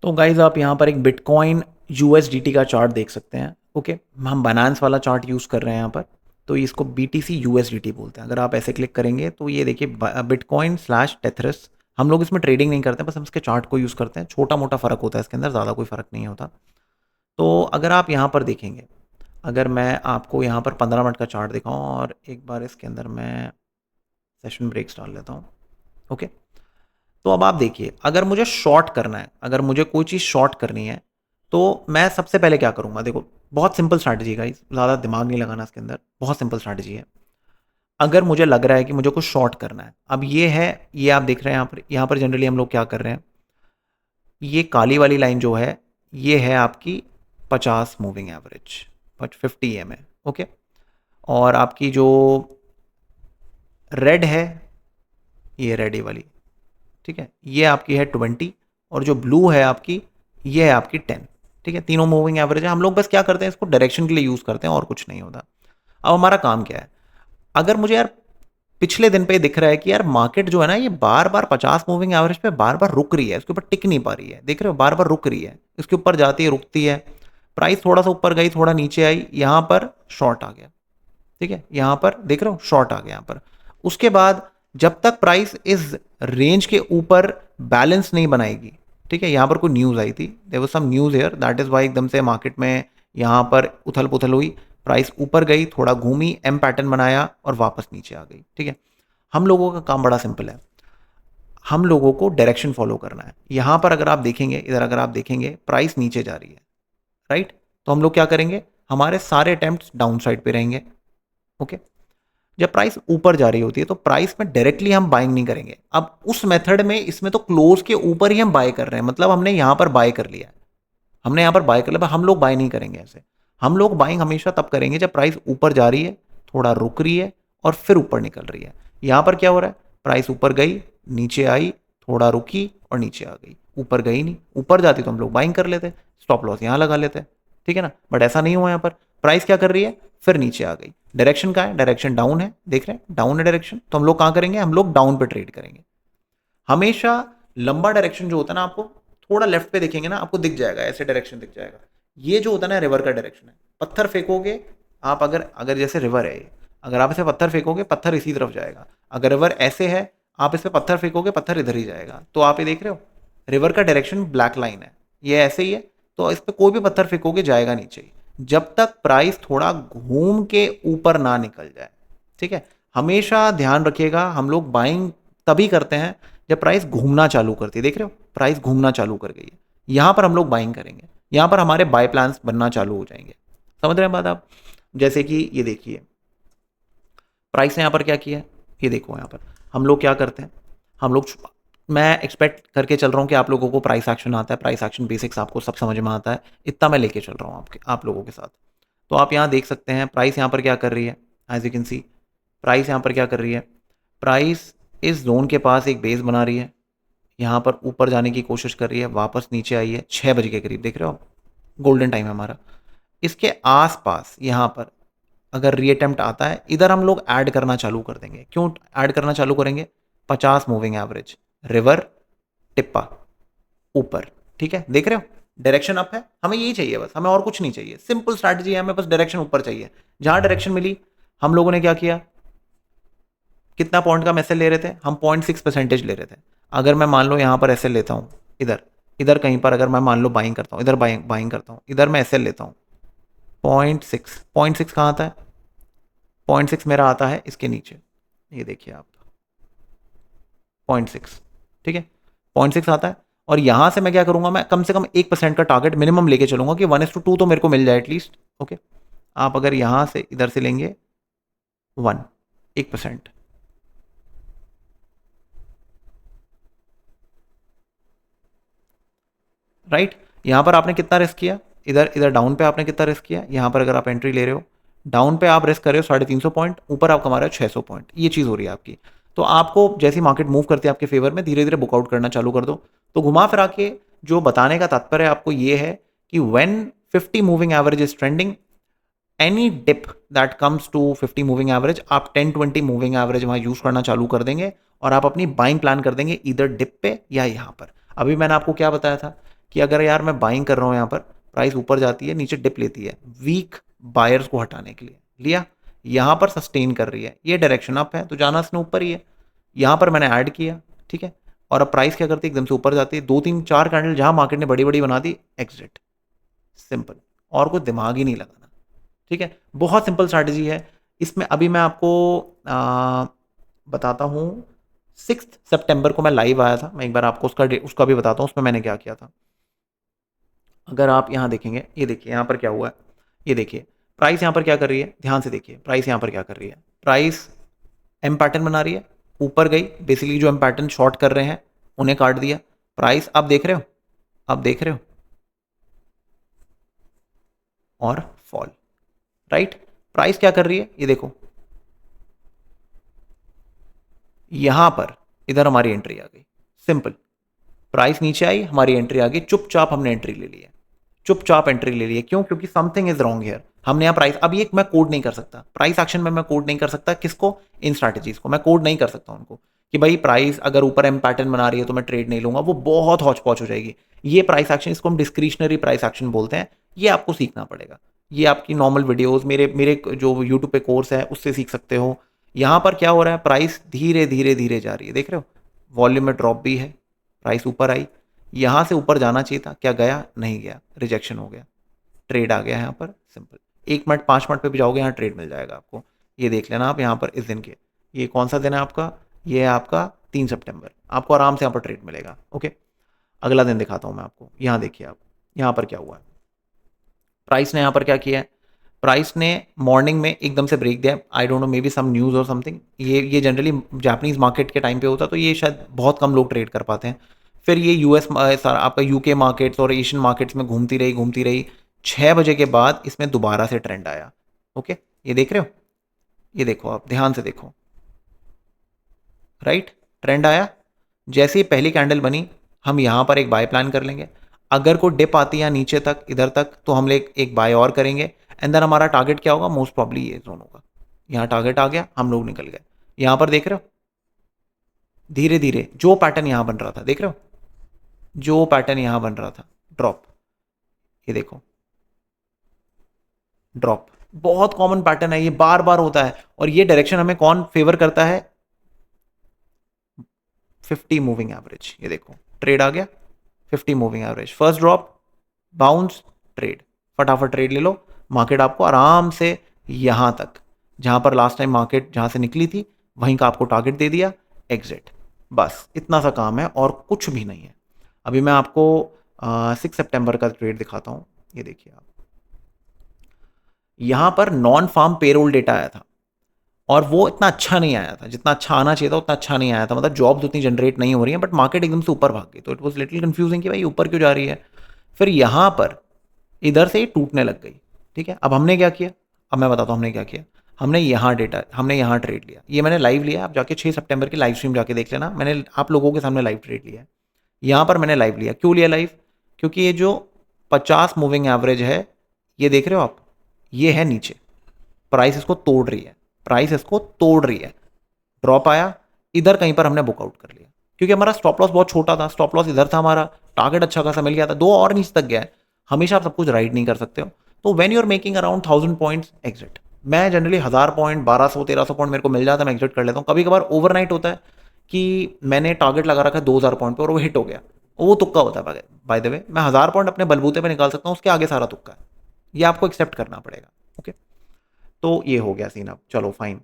तो गाइज आप यहाँ पर एक बिटकॉइन USDT का चार्ट देख सकते हैं। ओके, हम बनांस वाला चार्ट यूज़ कर रहे हैं यहाँ पर, तो इसको BTC USDT बोलते हैं। अगर आप ऐसे क्लिक करेंगे तो ये देखिए बिटकॉइन स्लैश टेथरस, हम लोग इसमें ट्रेडिंग नहीं करते, बस हम इसके चार्ट को यूज़ करते हैं। छोटा मोटा फ़र्क होता है इसके अंदर, ज़्यादा कोई फ़र्क नहीं होता। तो अगर आप यहाँ पर देखेंगे, अगर मैं आपको यहाँ पर 15 मिनट का चार्ट दिखाऊँ और एक बार इसके अंदर मैं सेशन ब्रेक्स डाल लेता हूँ। ओके, तो अब आप देखिए, अगर मुझे शॉर्ट करना है, अगर मुझे कोई चीज़ शॉर्ट करनी है, तो मैं सबसे पहले क्या करूँगा, देखो बहुत सिंपल स्ट्रैटेजी गाइस, ज़्यादा दिमाग नहीं लगाना इसके अंदर, बहुत सिंपल स्ट्रैटेजी है। अगर मुझे लग रहा है कि मुझे कुछ शॉर्ट करना है, अब ये है, ये आप देख रहे हैं यहाँ पर जनरली हम लोग क्या कर रहे हैं, ये काली वाली लाइन जो है, ये है आपकी 50 मूविंग एवरेज, 50 EMA। ओके, और आपकी जो रेड है, ये रेड ये वाली, ठीक है, ये आपकी है 20, और जो ब्लू है आपकी, ये है आपकी 10। ठीक है, तीनों मूविंग एवरेज है। हम लोग बस क्या करते हैं, इसको डायरेक्शन के लिए यूज़ करते हैं और कुछ नहीं होता। अब हमारा काम क्या है, अगर मुझे यार पिछले दिन पे दिख रहा है कि यार मार्केट जो है ना, ये बार बार 50 मूविंग एवरेज पे बार बार रुक रही है, इसके ऊपर टिक नहीं पा रही है, देख रहे हो, बार बार रुक रही है, इसके ऊपर जाती है रुकती है, प्राइस थोड़ा सा ऊपर गई थोड़ा नीचे आई, यहाँ पर शॉर्ट आ गया। ठीक है, यहाँ पर देख रहे हो शॉर्ट आ गया यहाँ पर। उसके बाद जब तक प्राइस इस रेंज के ऊपर बैलेंस नहीं बनाएगी, ठीक है, यहाँ पर कोई न्यूज़ आई थी, there was some news here, that is why एकदम से मार्केट में यहाँ पर उथल पुथल हुई, प्राइस ऊपर गई, थोड़ा घूमी, एम पैटर्न बनाया और वापस नीचे आ गई। ठीक है, हम लोगों का काम बड़ा सिंपल है, हम लोगों को डायरेक्शन फॉलो करना है। यहाँ पर अगर आप देखेंगे, इधर अगर आप देखेंगे प्राइस नीचे जा रही है, राइट, तो हम लोग क्या करेंगे, हमारे सारे अटेम्प्ट्स डाउन साइड पे रहेंगे। ओके, जब प्राइस ऊपर जा रही होती है तो प्राइस में डायरेक्टली हम बाइंग नहीं करेंगे। अब उस मेथड में, इसमें तो क्लोज के ऊपर ही हम बाय कर रहे हैं, मतलब हमने यहां पर बाय कर लिया है, हमने यहां पर बाय कर लिया, हम लोग बाय नहीं करेंगे ऐसे। हम लोग बाइंग हमेशा तब करेंगे जब प्राइस ऊपर जा रही है, थोड़ा रुक रही है और फिर ऊपर निकल रही है। यहां पर क्या हो रहा है, प्राइस ऊपर गई, नीचे आई, थोड़ा रुकी और नीचे आ गई, ऊपर गई नहीं, ऊपर जाती तो हम लोग बाइंग कर लेते, स्टॉप लॉस यहां लगा लेते, ठीक है ना, बट ऐसा नहीं हुआ। यहाँ पर प्राइस क्या कर रही है, फिर नीचे आ गई, डायरेक्शन कहाँ है, डायरेक्शन डाउन है, देख रहे हैं डाउन है डायरेक्शन, तो हम लोग कहाँ करेंगे, हम लोग डाउन पे ट्रेड करेंगे। हमेशा लंबा डायरेक्शन जो होता है ना, आपको थोड़ा लेफ्ट पे देखेंगे ना, आपको दिख जाएगा, ऐसे डायरेक्शन दिख जाएगा, ये जो होता है ना रिवर का डायरेक्शन है। पत्थर फेंकोगे आप, अगर अगर जैसे रिवर है ये, अगर आप इसे पत्थर फेंकोगे, पत्थर इसी तरफ जाएगा। अगर रिवर ऐसे है, आप इस पे पत्थर फेंकोगे, पत्थर इधर ही जाएगा। तो आप ये देख रहे हो, रिवर का डायरेक्शन ब्लैक लाइन है, ये ऐसे ही है, तो इस पे कोई भी पत्थर फेंकोगे जाएगा नीचे ही, जब तक प्राइस थोड़ा घूम के ऊपर ना निकल जाए। ठीक है, हमेशा ध्यान रखिएगा, हम लोग बाइंग तभी करते हैं जब प्राइस घूमना चालू करती है, देख रहे हो प्राइस घूमना चालू कर गई है, यहाँ पर हम लोग बाइंग करेंगे, यहाँ पर हमारे बाय प्लान्स बनना चालू हो जाएंगे। समझ रहे हैं बात आप? जैसे कि ये देखिए प्राइस ने यहाँ पर क्या किया है, ये देखो यहाँ पर हम लोग क्या करते हैं, हम लोग मैं एक्सपेक्ट करके चल रहा हूँ कि आप लोगों को प्राइस एक्शन आता है, प्राइस एक्शन बेसिक्स आपको सब समझ में आता है, इतना मैं लेके चल रहा हूँ आप लोगों के साथ। तो आप यहाँ देख सकते हैं प्राइस यहाँ पर क्या कर रही है, as you can see price यहाँ पर क्या कर रही है, प्राइस इस जोन के पास एक बेस बना रही है, यहाँ पर ऊपर जाने की कोशिश कर रही है, वापस नीचे आई है 6 बजे के करीब, देख रहे हो आप, गोल्डन टाइम है हमारा। इसके आसपास यहाँ पर अगर रीअटेम्प्ट आता है, इधर हम लोग ऐड करना चालू कर देंगे। क्यों ऐड करना चालू करेंगे? 50 मूविंग एवरेज, रिवर, टिप्पा, ऊपर, ठीक है, देख रहे हो डायरेक्शन अप है, हमें यही चाहिए बस, हमें और कुछ नहीं चाहिए, सिंपल स्ट्रैटेजी है, हमें बस डायरेक्शन ऊपर चाहिए। जहां डायरेक्शन मिली हम लोगों ने क्या किया, कितना पॉइंट का हम एसएल ले रहे थे, हम 0.6% ले रहे थे। अगर मैं मान लो यहाँ पर एसएल लेता हूँ, इधर इधर कहीं पर अगर मैं मान लो बाइंग करता हूँ, इधर बाइंग करता हूँ, इधर मैं एसएल लेता हूँ 0.6 कहाँ आता है, 0.6 मेरा आता है इसके नीचे, ये देखिए आप 0.6, ठीक है 0.6 आता है। और यहां से मैं क्या करूंगा, मैं कम से कम 1% का टारगेट मिनिमम लेके चलूंगा कि 1:2 तो मेरे को मिल जाए एटलीस्ट। ओके, आप अगर यहां से इधर से लेंगे 1%, राइट, यहां पर आपने कितना रिस्क किया, इधर इधर डाउन पे आपने कितना रिस्क किया, यहां पर अगर आप एंट्री ले रहे हो, डाउन पे आप रिस्क कर रहे हो 350 पॉइंट, ऊपर आप कमा रहे हो 600 पॉइंट, ये चीज़ हो रही है आपकी। तो आपको जैसी मार्केट मूव करती है आपके फेवर में, धीरे धीरे बुकआउट करना चालू कर दो। तो घुमा फिरा के जो बताने का तात्पर्य आपको ये है कि when 50 moving average is trending, any dip that comes to 50 moving average, आप 10-20 मूविंग एवरेज वहां यूज करना चालू कर देंगे और आप अपनी बाइंग प्लान कर देंगे इधर डिप पे या यहाँ पर। अभी मैंने आपको क्या बताया था कि अगर यार मैं बाइंग कर रहा हूँ, यहाँ पर प्राइस ऊपर जाती है नीचे डिप लेती है, वीक बायर्स को हटाने के लिए लिया, यहाँ पर सस्टेन कर रही है, ये डायरेक्शन अप है तो जाना इसने ऊपर ही है, यहाँ पर मैंने ऐड किया, ठीक है। और अब प्राइस क्या करती है, एकदम से ऊपर जाती है, 2-3-4 कैंडल जहां मार्केट ने बड़ी बड़ी बना दी, एग्जिट, सिंपल, और कोई दिमाग ही नहीं लगाना, ठीक है, बहुत सिंपल स्ट्रैटेजी है। इसमें अभी मैं आपको बताता हूँ, 6 सितंबर को मैं लाइव आया था, मैं एक बार आपको उसका भी बताता हूँ उसमें मैंने क्या किया था। अगर आप यहाँ देखेंगे, ये देखिए यहाँ पर क्या हुआ है, ये देखिए प्राइस यहाँ पर क्या कर रही है, ध्यान से देखिए प्राइस यहाँ पर क्या कर रही है, प्राइस एम पैटर्न बना रही है, ऊपर गई, बेसिकली जो एम पैटर्न शॉर्ट कर रहे हैं उन्हें काट दिया, प्राइस आप देख रहे हो, आप देख रहे हो, और फॉल, राइट। प्राइस क्या कर रही है, ये देखो, यहां पर इधर हमारी एंट्री आ गई, सिंपल, प्राइस नीचे आई, हमारी एंट्री आ गई, चुपचाप हमने एंट्री ले ली है, चुपचाप एंट्री ले ली है। क्यों? क्योंकि समथिंग इज रॉन्ग हियर। हमने यहाँ प्राइस, अब ये मैं कोड नहीं कर सकता, प्राइस एक्शन में मैं कोड नहीं कर सकता, किसको? इन स्ट्रैटेजीज को मैं कोड नहीं कर सकता उनको कि भाई प्राइस अगर ऊपर एम पैटर्न बना रही है तो मैं ट्रेड नहीं लूंगा, वो बहुत हौच पौच हो जाएगी। ये प्राइस एक्शन, इसको हम डिस्क्रिशनरी प्राइस एक्शन बोलते हैं, ये आपको सीखना पड़ेगा। ये आपकी नॉर्मल वीडियोस, मेरे मेरे जो यूट्यूब पे कोर्स है उससे सीख सकते हो। यहाँ पर क्या हो रहा है, प्राइस धीरे धीरे धीरे जा रही है, देख रहे हो, वॉल्यूम में ड्रॉप भी है, प्राइस ऊपर आई, यहाँ से ऊपर जाना चाहिए था, क्या गया? नहीं गया, रिजेक्शन हो गया, ट्रेड आ गया यहाँ पर, सिंपल। 1 मिनट 5 मिनट पे भी जाओगे यहाँ ट्रेड मिल जाएगा आपको, ये देख लेना आप यहाँ पर इस दिन के, ये कौन सा दिन है आपका, ये है आपका 3 सितंबर, आपको आराम से यहाँ पर ट्रेड मिलेगा। ओके, अगला दिन दिखाता हूँ मैं आपको, यहाँ देखिए आप, यहाँ पर क्या हुआ है, प्राइस ने यहाँ पर क्या किया है, प्राइस ने मॉर्निंग में एकदम से ब्रेक दिया, I don't know, maybe some news और समथिंग, ये जनरली जापानीज मार्केट के टाइम पे होता है, तो ये शायद बहुत कम लोग ट्रेड कर पाते हैं। फिर ये यूएस आपका यूके मार्केट्स और एशियन मार्केट्स में घूमती रही, 6 बजे के बाद इसमें दोबारा से ट्रेंड आया। ओके, ये देख रहे हो, ये देखो आप ध्यान से देखो, राइट, ट्रेंड आया, जैसे ही पहली कैंडल बनी हम यहाँ पर एक बाय प्लान कर लेंगे, अगर कोई डिप आती है नीचे तक इधर तक तो हम एक बाय और करेंगे, एंड देन हमारा टारगेट क्या होगा, मोस्ट प्रॉब्ली ये जोन होगा, यहाँ टारगेट आ गया, हम लोग निकल गए। यहाँ पर देख रहे हो धीरे धीरे जो पैटर्न यहाँ बन रहा था, देख रहे हो जो पैटर्न यहाँ बन रहा था, ड्रॉप, ये देखो ड्रॉप, बहुत कॉमन पैटर्न है, ये बार बार होता है, और ये डायरेक्शन हमें कौन फेवर करता है, 50 मूविंग एवरेज, ये देखो ट्रेड आ गया 50 moving average, first drop, bounce, trade, फटाफट ट्रेड ले लो, मार्केट आपको आराम से यहां तक, जहां पर लास्ट टाइम मार्केट जहां से निकली थी वहीं का आपको टारगेट दे दिया, एग्जिट, बस इतना सा काम है और कुछ भी नहीं है। अभी मैं आपको 6 सितंबर का ट्रेड दिखाता हूँ। ये देखिए आप, यहाँ पर नॉन फार्म पेरोल डेटा आया था और वो इतना अच्छा नहीं आया था, जितना अच्छा आना चाहिए था उतना अच्छा नहीं आया था। मतलब जॉब्स उतनी जनरेट नहीं हो रही हैं, बट मार्केट एकदम से ऊपर भाग गई, तो इट वॉज लिटिल कंफ्यूजिंग कि भाई ऊपर क्यों जा रही है। फिर यहाँ पर इधर से ही टूटने लग गई। ठीक है, अब हमने क्या किया, अब मैं बताता हूँ हमने क्या किया। हमने यहाँ ट्रेड लिया, ये मैंने लाइव लिया, आप जाके 6 सितंबर की लाइव स्ट्रीम जाके देख लेना, मैंने आप लोगों के सामने लाइव ट्रेड लिया है। यहाँ पर मैंने लाइव लिया, क्यों लिया लाइव, क्योंकि ये जो 50 मूविंग एवरेज है, ये देख रहे हो आप, ये है नीचे, प्राइस इसको तोड़ रही है, प्राइस इसको तोड़ रही है। ड्रॉप आया, इधर कहीं पर हमने बुकआउट कर लिया, क्योंकि हमारा स्टॉप लॉस बहुत छोटा था, स्टॉप लॉस इधर था हमारा, टारगेट अच्छा खासा मिल गया था, 2 और नीचे तक गया है। हमेशा आप सब कुछ राइड नहीं कर सकते हो, तो when you are making around 1000 points exit, मैं जनरली 1000 पॉइंट 1200 1300 पॉइंट मेरे को मिल जाता है, मैं एग्जिट कर लेता हूँ। कभी कभार ओवरनाइट होता है कि मैंने टारगेट लगा रखा है 2000 पॉइंट पे और वो हिट हो गया, वो तुक्का होता है। बाय द वे, मैं 1000 पॉइंट अपने बलबूते पे निकाल सकता हूँ, उसके आगे सारा तुक्का है, ये आपको एक्सेप्ट करना पड़ेगा। ओके, तो ये हो गया सीन। अब चलो फाइन,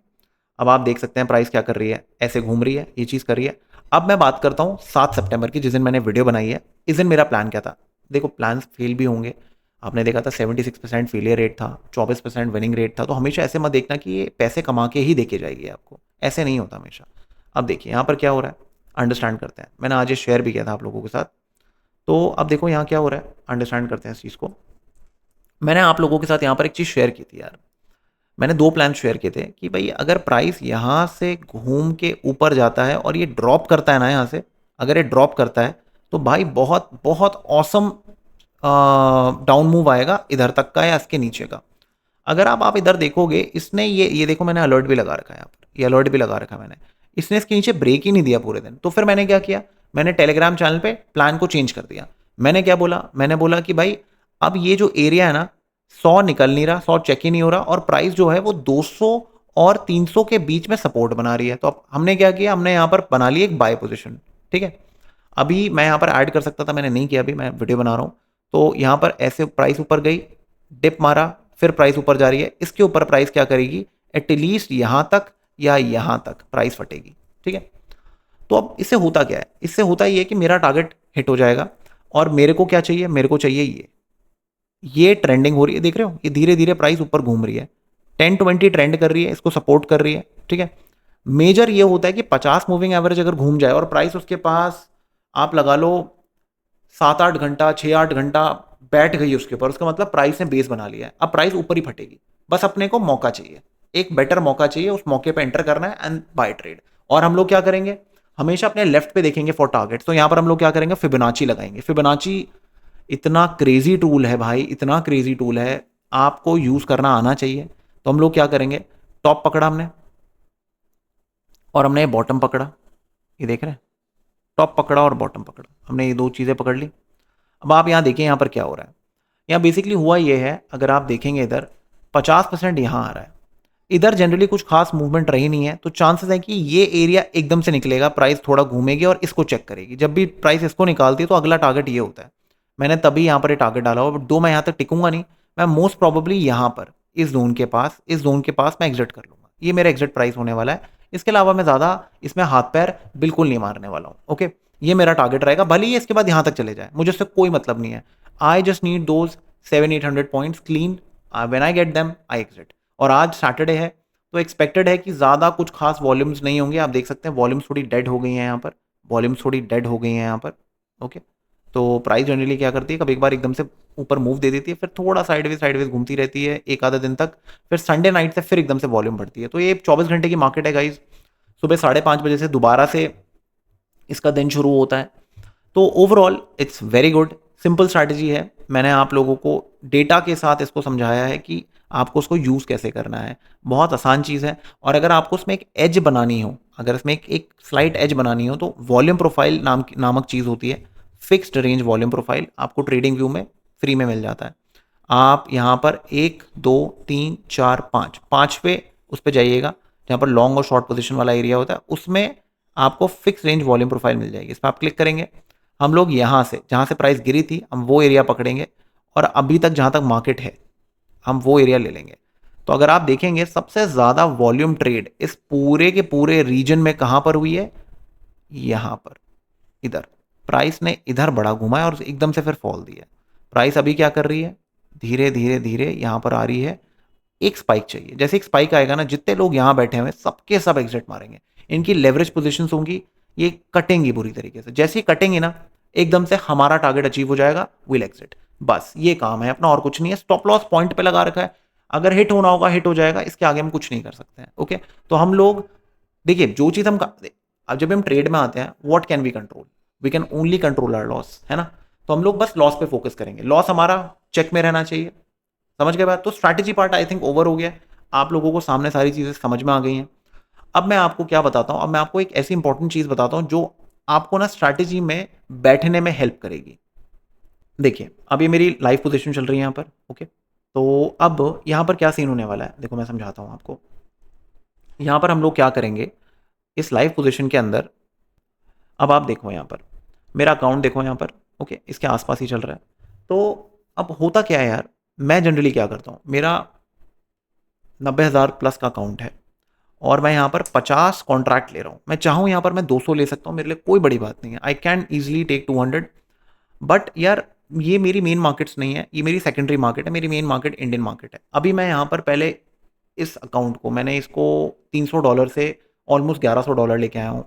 अब आप देख सकते हैं प्राइस क्या कर रही है, ऐसे घूम रही है, ये चीज़ कर रही है। अब मैं बात करता हूँ 7 सितंबर की, जिस दिन मैंने वीडियो बनाई है। इस दिन मेरा प्लान क्या था, देखो प्लान फेल भी होंगे, आपने देखा था 76% फेलियर रेट था, 24% विनिंग रेट था। तो हमेशा ऐसे मत देखना कि ये पैसे कमा के ही देके जाएगी आपको, ऐसे नहीं होता हमेशा। अब देखिए यहाँ पर क्या हो रहा है, अंडरस्टैंड करते हैं, मैंने आज ये शेयर भी किया था आप लोगों के साथ। तो अब देखो यहाँ क्या हो रहा है, अंडरस्टैंड करते हैं इस चीज़ को। मैंने आप लोगों के साथ यहाँ पर एक चीज़ शेयर की थी यार, मैंने 2 प्लान शेयर किए थे कि भाई अगर प्राइस यहाँ से घूम के ऊपर जाता है और ये ड्रॉप करता है ना यहाँ से, अगर ये ड्रॉप करता है तो भाई बहुत बहुत ऑसम डाउन मूव आएगा इधर तक का या इसके नीचे का। अगर आप इधर देखोगे, इसने ये देखो, मैंने अलर्ट भी लगा रखा है यहाँ पर, ये अलर्ट भी लगा रखा है मैंने, इसने इसके नीचे ब्रेक ही नहीं दिया पूरे दिन। तो फिर मैंने क्या किया, मैंने टेलीग्राम चैनल पे प्लान को चेंज कर दिया। मैंने क्या बोला, मैंने बोला कि भाई अब ये जो एरिया है ना, 100 निकल नहीं रहा, 100 चेक ही नहीं हो रहा, और प्राइस जो है वो 200 और 300 के बीच में सपोर्ट बना रही है। तो अब हमने क्या किया, हमने यहाँ पर बना ली एक बाय पोजिशन। ठीक है, अभी मैं यहाँ पर ऐड कर सकता था, मैंने नहीं किया, अभी मैं वीडियो बना रहा हूँ। तो यहाँ पर ऐसे प्राइस ऊपर गई, डिप मारा, फिर प्राइस ऊपर जा रही है, इसके ऊपर प्राइस क्या करेगी, एटलीस्ट यहाँ तक या यहाँ तक प्राइस फटेगी। ठीक है, तो अब इससे होता क्या है, इससे होता ये है कि मेरा टारगेट हिट हो जाएगा, और मेरे को क्या चाहिए, मेरे को चाहिए ये ट्रेंडिंग हो रही है, देख रहे हो, ये धीरे धीरे प्राइस ऊपर घूम रही है, 10-20 ट्रेंड कर रही है, इसको सपोर्ट कर रही है। ठीक है, मेजर ये होता है कि 50 मूविंग एवरेज अगर घूम जाए और प्राइस उसके पास आप लगा लो 7-8 घंटा 6-8 घंटा बैठ गई उसके ऊपर, उसका मतलब प्राइस ने बेस बना लिया है, अब प्राइस ऊपर ही फटेगी। बस अपने को मौका चाहिए, एक बेटर मौका चाहिए, उस मौके पे एंटर करना है एंड बाय ट्रेड। और हम लोग क्या करेंगे, हमेशा अपने लेफ्ट पे देखेंगे फॉर टारगेट। तो यहां पर हम लोग क्या करेंगे, फिबोनाची लगाएंगे। फिबोनाची इतना क्रेजी टूल है भाई, इतना क्रेजी टूल है, आपको यूज करना आना चाहिए। तो हम लोग क्या करेंगे, टॉप पकड़ा हमने और हमने बॉटम पकड़ा, ये देख रहे हैं, टॉप पकड़ा और बॉटम पकड़ा, हमने ये 2 चीजें पकड़ ली। अब आप यहाँ देखिए यहाँ पर क्या हो रहा है, यहाँ बेसिकली हुआ ये है, अगर आप देखेंगे इधर 50% यहाँ आ रहा है, इधर जनरली कुछ खास मूवमेंट रही नहीं है, तो चांसेस है कि ये एरिया एकदम से निकलेगा, प्राइस थोड़ा घूमेगी और इसको चेक करेगी। जब भी प्राइस इसको निकालती है तो अगला टारगेट ये होता है, मैंने तभी यहाँ पर ये टारगेट डाला हुआ, बट 2 मैं यहाँ तक टिकूंगा नहीं, मैं मोस्ट प्रॉबली यहाँ पर इस जोन के पास मैं एग्जिट कर लूंगा, ये मेरा एग्जिट प्राइस होने वाला है। इसके अलावा मैं ज़्यादा इसमें हाथ पैर बिल्कुल नहीं मारने वाला हूँ। ओके, ये मेरा टारगेट रहेगा, भले ही इसके बाद यहाँ तक चले जाए, मुझे उससे कोई मतलब नहीं है। I just need those 700-800 points clean, when I get them I exit. और आज सैटरडे है, तो एक्सपेक्टेड है कि ज़्यादा कुछ खास वॉल्यूम्स नहीं होंगे। आप देख सकते हैं वॉल्यूम्स थोड़ी डेड हो गई हैं यहाँ पर, वॉल्यूम्स थोड़ी डेड हो गई हैं यहाँ पर। ओके, तो प्राइस जनरली क्या करती है, कभी एक बार एकदम से ऊपर मूव दे देती है, फिर थोड़ा साइडवेज घूमती रहती है एक आधा दिन तक, फिर संडे नाइट से फिर एकदम से वॉल्यूम बढ़ती है। तो ये 24 घंटे की मार्केट है गाइज, सुबह 5:30 बजे से दोबारा से इसका दिन शुरू होता है। तो overall it's very good, simple strategy है। मैंने आप लोगों को डेटा के साथ इसको समझाया है कि आपको उसको यूज़ कैसे करना है, बहुत आसान चीज़ है। और अगर आपको उसमें एक एज बनानी हो, अगर इसमें एक स्लाइट एज बनानी हो, तो वॉल्यूम प्रोफाइल नामक चीज़ होती है, फिक्स्ड रेंज वॉल्यूम प्रोफाइल, आपको ट्रेडिंग व्यू में फ्री में मिल जाता है। आप यहाँ पर 1 2 3 4 5 5वें उस पर जाइएगा, जहाँ पर लॉन्ग और शॉर्ट पोजीशन वाला एरिया होता है, उसमें आपको फिक्स रेंज वॉल्यूम प्रोफाइल मिल जाएगी। इस पर आप क्लिक करेंगे, हम लोग यहाँ से जहाँ से प्राइस गिरी थी हम वो एरिया पकड़ेंगे, और अभी तक जहाँ तक मार्केट है हम वो एरिया ले लेंगे। तो अगर आप देखेंगे सबसे ज़्यादा वॉल्यूम ट्रेड इस पूरे के पूरे रीजन में कहाँ पर हुई है, यहाँ पर, इधर प्राइस ने इधर बड़ा घुमा है और एकदम से फिर फॉल दिया। प्राइस अभी क्या कर रही है, धीरे धीरे धीरे यहाँ पर आ रही है, एक स्पाइक चाहिए। जैसे एक स्पाइक आएगा ना, जितने लोग यहाँ बैठे हुए सबके सब एग्जिट मारेंगे, इनकी लेवरेज पोजीशंस होंगी, ये कटेंगी बुरी तरीके से। जैसे ही कटेंगी ना, एकदम से हमारा टारगेट अचीव हो जाएगा, विल एग्जिट। बस ये काम है अपना, और कुछ नहीं है। स्टॉप लॉस पॉइंट पे लगा रखा है, अगर हिट होना होगा हिट हो जाएगा, इसके आगे हम कुछ नहीं कर सकते हैं। ओके, तो हम लोग देखिए जो चीज हम अब जब हम ट्रेड में आते हैं, what can we control, we can only control our loss, है ना। तो हम लोग बस लॉस पे फोकस करेंगे, लॉस हमारा चेक में रहना चाहिए। समझ गए बात। तो strategy part I think over हो गया, आप लोगों को सामने सारी चीजें समझ में आ गई हैं। अब मैं आपको क्या बताता हूं, अब मैं आपको एक ऐसी इंपॉर्टेंट चीज बताता हूं जो आपको ना स्ट्रैटेजी में बैठने में हेल्प करेगी। देखिए अब ये मेरी लाइव पोजीशन चल रही है यहाँ पर। ओके, तो अब यहाँ पर क्या सीन होने वाला है, देखो मैं समझाता हूँ आपको। यहाँ पर हम लोग क्या करेंगे, इस लाइव पोजीशन के अंदर, अब आप देखो यहाँ पर मेरा अकाउंट देखो यहाँ पर। ओके, इसके आसपास ही चल रहा है। तो अब होता क्या है यार, मैं जनरली क्या करता हूँ, मेरा 90,000 प्लस का अकाउंट है और मैं यहाँ पर 50 कॉन्ट्रैक्ट ले रहा हूँ। मैं चाहूँ यहाँ पर मैं 200 ले सकता हूँ, मेरे लिए कोई बड़ी बात नहीं है। I can easily take 200, but यार ये मेरी मेन मार्केट्स नहीं है, ये मेरी सेकेंडरी मार्केट है। मेरी मेन मार्केट इंडियन मार्केट है। अभी मैं यहाँ पर पहले इस अकाउंट को मैंने इसको $300 से ऑलमोस्ट $1100 लेके आया हूँ।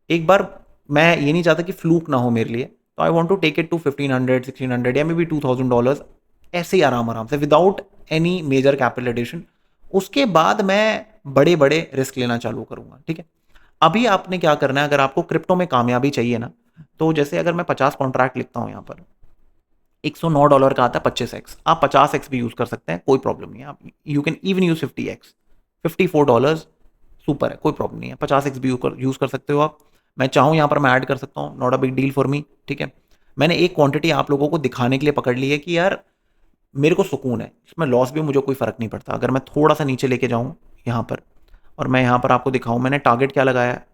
एक बार मैं ये नहीं चाहता कि फ्लूक ना हो मेरे लिए, तो I want to take it to 1500 1600 या मे बी $2000, ऐसे ही आराम आराम से without any major capital addition. उसके बाद मैं बड़े बड़े रिस्क लेना चालू करूंगा। ठीक है, अभी आपने क्या करना है, अगर आपको क्रिप्टो में कामयाबी चाहिए ना, तो जैसे अगर मैं 50 कॉन्ट्रैक्ट लिखता हूँ यहाँ पर, $109 का आता है 25x, आप 50x भी यूज कर सकते हैं, कोई प्रॉब्लम नहीं है। आप you can even use 50x, $54 super है, कोई प्रॉब्लम नहीं है। 50x भी यूज कर सकते हो आप। मैं चाहूँ यहाँ पर मैं ऐड कर सकता हूँ, not a big deal for me. ठीक है, मैंने एक क्वांटिटी आप लोगों को दिखाने के लिए पकड़ ली है कि यार मेरे को सुकून है, इसमें लॉस भी मुझे कोई फर्क नहीं पड़ता। अगर मैं थोड़ा सा नीचे लेके जाऊँ यहाँ पर और मैं यहाँ पर आपको दिखाऊँ, मैंने टारगेट क्या लगाया है,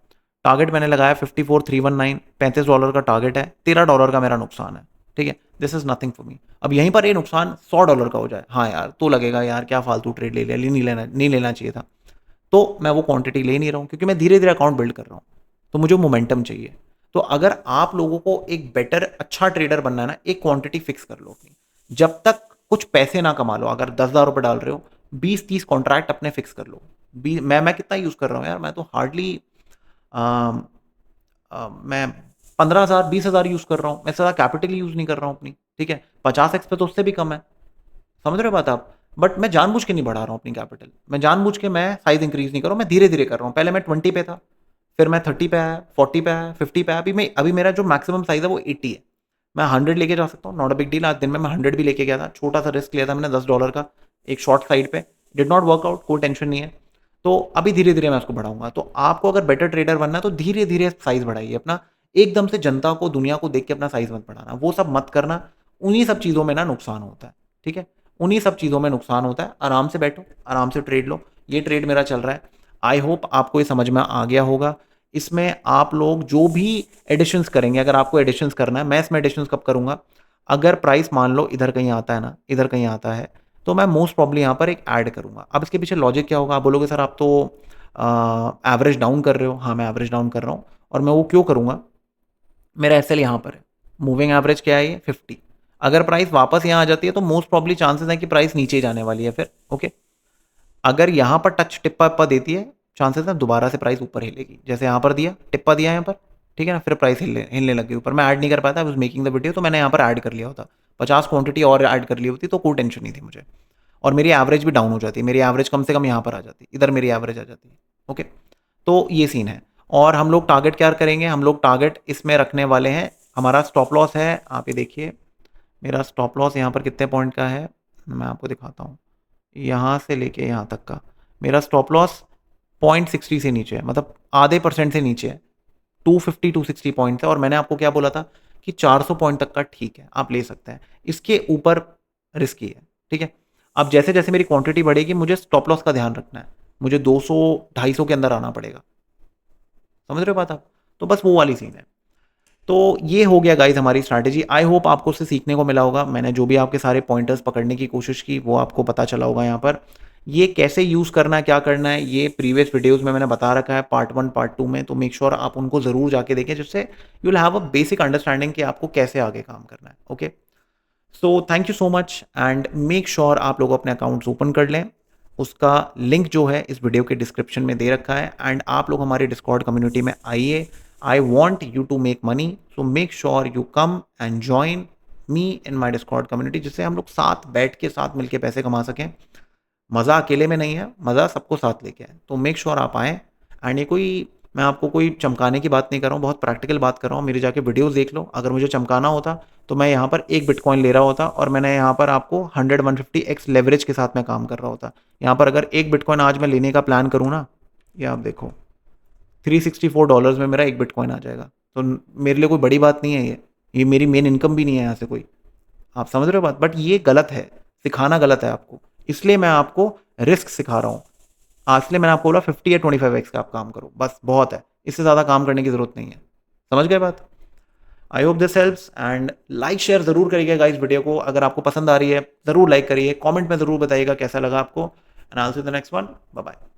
टारगेट मैंने लगाया 54,319, $35 का टारगेट है, $13 का मेरा नुकसान है। ठीक है, this is nothing for me. अब यहीं पर ये नुकसान $100 का हो जाए, हाँ यार तो लगेगा यार क्या फालतू ट्रेड ले लिया, नहीं लेना चाहिए था। तो मैं वो क्वांटिटी ले नहीं रहा हूँ, क्योंकि मैं धीरे धीरे अकाउंट बिल्ड कर रहा हूँ, तो मुझे मोमेंटम चाहिए। तो अगर आप लोगों को एक बेटर अच्छा ट्रेडर बनना है ना, एक क्वांटिटी फिक्स कर लो अपनी। जब तक कुछ पैसे ना कमा लो, अगर $10,000 डाल रहे हो, 20-30 कॉन्ट्रैक्ट अपने फिक्स कर लो। मैं कितना यूज कर रहा हूँ यार, मैं तो हार्डली मैं 15,000 20,000 यूज कर रहा हूँ, मैं ज़्यादा कैपिटल यूज नहीं कर रहा हूँ अपनी। ठीक है, 50x पे तो उससे भी कम है, समझ रहे हो बात आप। बट मैं जानबूझ के नहीं बढ़ा रहा हूँ अपनी कैपिटल, मैं जानबूझ के मैं साइज इंक्रीज नहीं कर रहा हूँ, मैं धीरे धीरे कर रहा हूँ। पहले मैं 20 पे था, फिर मैं 30 पे आया, 40 पे आया, 50 पे आया। अभी मेरा जो मैक्सिमम साइज है वो 80 है। मैं 100 लेके जा सकता हूँ, नॉट अ बिग डील। आज दिन में मैं 100 भी लेके गया था, छोटा सा रिस्क लिया था मैंने $10 का एक शॉर्ट साइड पे, डिड नॉट वर्कआउट, कोई टेंशन नहीं है। तो अभी धीरे धीरे मैं उसको बढ़ाऊंगा। तो आपको अगर बेटर ट्रेडर बनना है तो धीरे धीरे साइज बढ़ाइए अपना, एकदम से जनता को दुनिया को देख के अपना साइज मत बढ़ाना, वो सब मत करना। उन्हीं सब चीज़ों में ना नुकसान होता है। ठीक है, उन्हीं सब चीज़ों में नुकसान होता है। आराम से बैठो, आराम से ट्रेड लो। ये ट्रेड मेरा चल रहा है, आई होप आपको ये समझ में आ गया होगा। इसमें आप लोग जो भी एडिशंस करेंगे, अगर आपको एडिशंस करना है, मैं इसमें एडिशंस कब करूंगा, अगर प्राइस मान लो इधर कहीं आता है ना, इधर कहीं आता है, तो मैं मोस्ट प्रॉब्ली यहाँ पर एक ऐड करूंगा। अब इसके पीछे लॉजिक क्या होगा, आप बोलोगे सर आप तो एवरेज डाउन कर रहे हो। हाँ, मैं एवरेज डाउन कर रहा हूँ, और मैं वो क्यों करूँगा, मेरा एसएल यहाँ पर है, मूविंग एवरेज क्या है ये 50। अगर प्राइस वापस यहाँ आ जाती है तो मोस्ट प्रॉब्ली चांसेस है कि प्राइस नीचे जाने वाली है फिर। ओके, अगर यहाँ पर टच टिप्पा विप्पा देती है, चांसेस है दोबारा से प्राइस ऊपर हिलेगी, जैसे यहाँ पर दिया टिप्पा दिया यहाँ पर। ठीक है ना, फिर प्राइस हिलने लगी ऊपर। मैं ऐड नहीं कर पाया था, I was making the video, तो मैंने यहाँ पर ऐड कर लिया होता, 50 क्वांटिटी और ऐड कर ली होती तो कोई टेंशन नहीं थी मुझे, और मेरी एवरेज भी डाउन हो जाती, मेरी एवरेज कम से कम यहाँ पर आ जाती, इधर मेरी एवरेज आ जाती है। ओके, तो ये सीन है। और हम लोग टारगेट क्या करेंगे, हम लोग टारगेट इसमें रखने वाले हैं, हमारा स्टॉप लॉस है, आप ये देखिए मेरा स्टॉप लॉस यहाँ पर कितने पॉइंट का है, मैं आपको दिखाता हूँ। यहाँ से लेके यहाँ तक का मेरा स्टॉप लॉस 0.60 से नीचे है, मतलब आधे % से नीचे है, 250-260 पॉइंट है। और मैंने आपको क्या बोला था कि 400 पॉइंट तक का ठीक है, आप ले सकते हैं, इसके ऊपर रिस्की है। ठीक है, अब जैसे जैसे मेरी क्वांटिटी बढ़ेगी मुझे स्टॉप लॉस का ध्यान रखना है, मुझे 200-250 के अंदर आना पड़ेगा, समझ रहे हो बात आप। तो बस वो वाली सीन है। तो ये हो गया गाइज हमारी स्ट्रैटेजी। आई होप आपको उससे सीखने को मिला होगा। मैंने जो भी आपके सारे पॉइंटर्स पकड़ने की कोशिश की वो आपको पता चला होगा यहाँ पर। ये कैसे यूज़ करना है, क्या करना है, ये प्रीवियस वीडियोज़ में मैंने बता रखा है पार्ट 1, पार्ट 2 में, तो मेक श्योर आप उनको ज़रूर जाके देखें, जिससे you will have a basic understanding कि आपको कैसे आगे काम करना है। Okay, so thank you so much and make sure आप लोग अपने अकाउंट्स ओपन कर लें। उसका लिंक जो है इस वीडियो के डिस्क्रिप्शन में दे रखा है एंड आप लोग हमारी डिस्कॉर्ड कम्युनिटी में आइए। I want you to make money, so make sure you come and join me in my Discord community, जिससे हम लोग साथ बैठ के साथ मिलके पैसे कमा सकें। मज़ा अकेले में नहीं है, मज़ा सबको साथ लेके आए। तो मेक श्योर आप आएँ एंड ये कोई, मैं आपको कोई चमकाने की बात नहीं कर रहा हूँ, बहुत प्रैक्टिकल बात कर रहा हूँ। मेरी जाके वीडियोज़ देख लो, अगर मुझे चमकाना होता तो मैं यहाँ पर 1 बिटकॉइन ले रहा होता और मैंने यहाँ पर आपको 100-150x लेवरेज के साथ मैं काम कर रहा होता। यहाँ पर अगर 1 बिटकॉइन आज मैं लेने का प्लान करूँ ना, ये आप देखो $364 में मेरा 1 बिटकॉइन आ जाएगा। तो मेरे लिए कोई बड़ी बात नहीं है ये मेरी मेन इनकम भी नहीं है यहाँ से कोई। आप समझ रहे हो बात? बट ये गलत है, सिखाना गलत है आपको। इसलिए मैं आपको रिस्क सिखा रहा हूँ। इसलिए मैंने आपको बोला 50 या 25x का आप काम करो, बस बहुत है। इससे ज़्यादा काम करने की ज़रूरत नहीं है। समझ गए बात? I hope this helps and like share ज़रूर करिएगा गाइस वीडियो को। अगर आपको पसंद आ रही है ज़रूर लाइक करिए, कमेंट में ज़रूर बताइएगा कैसा लगा आपको and I will see you in the next one. Bye bye.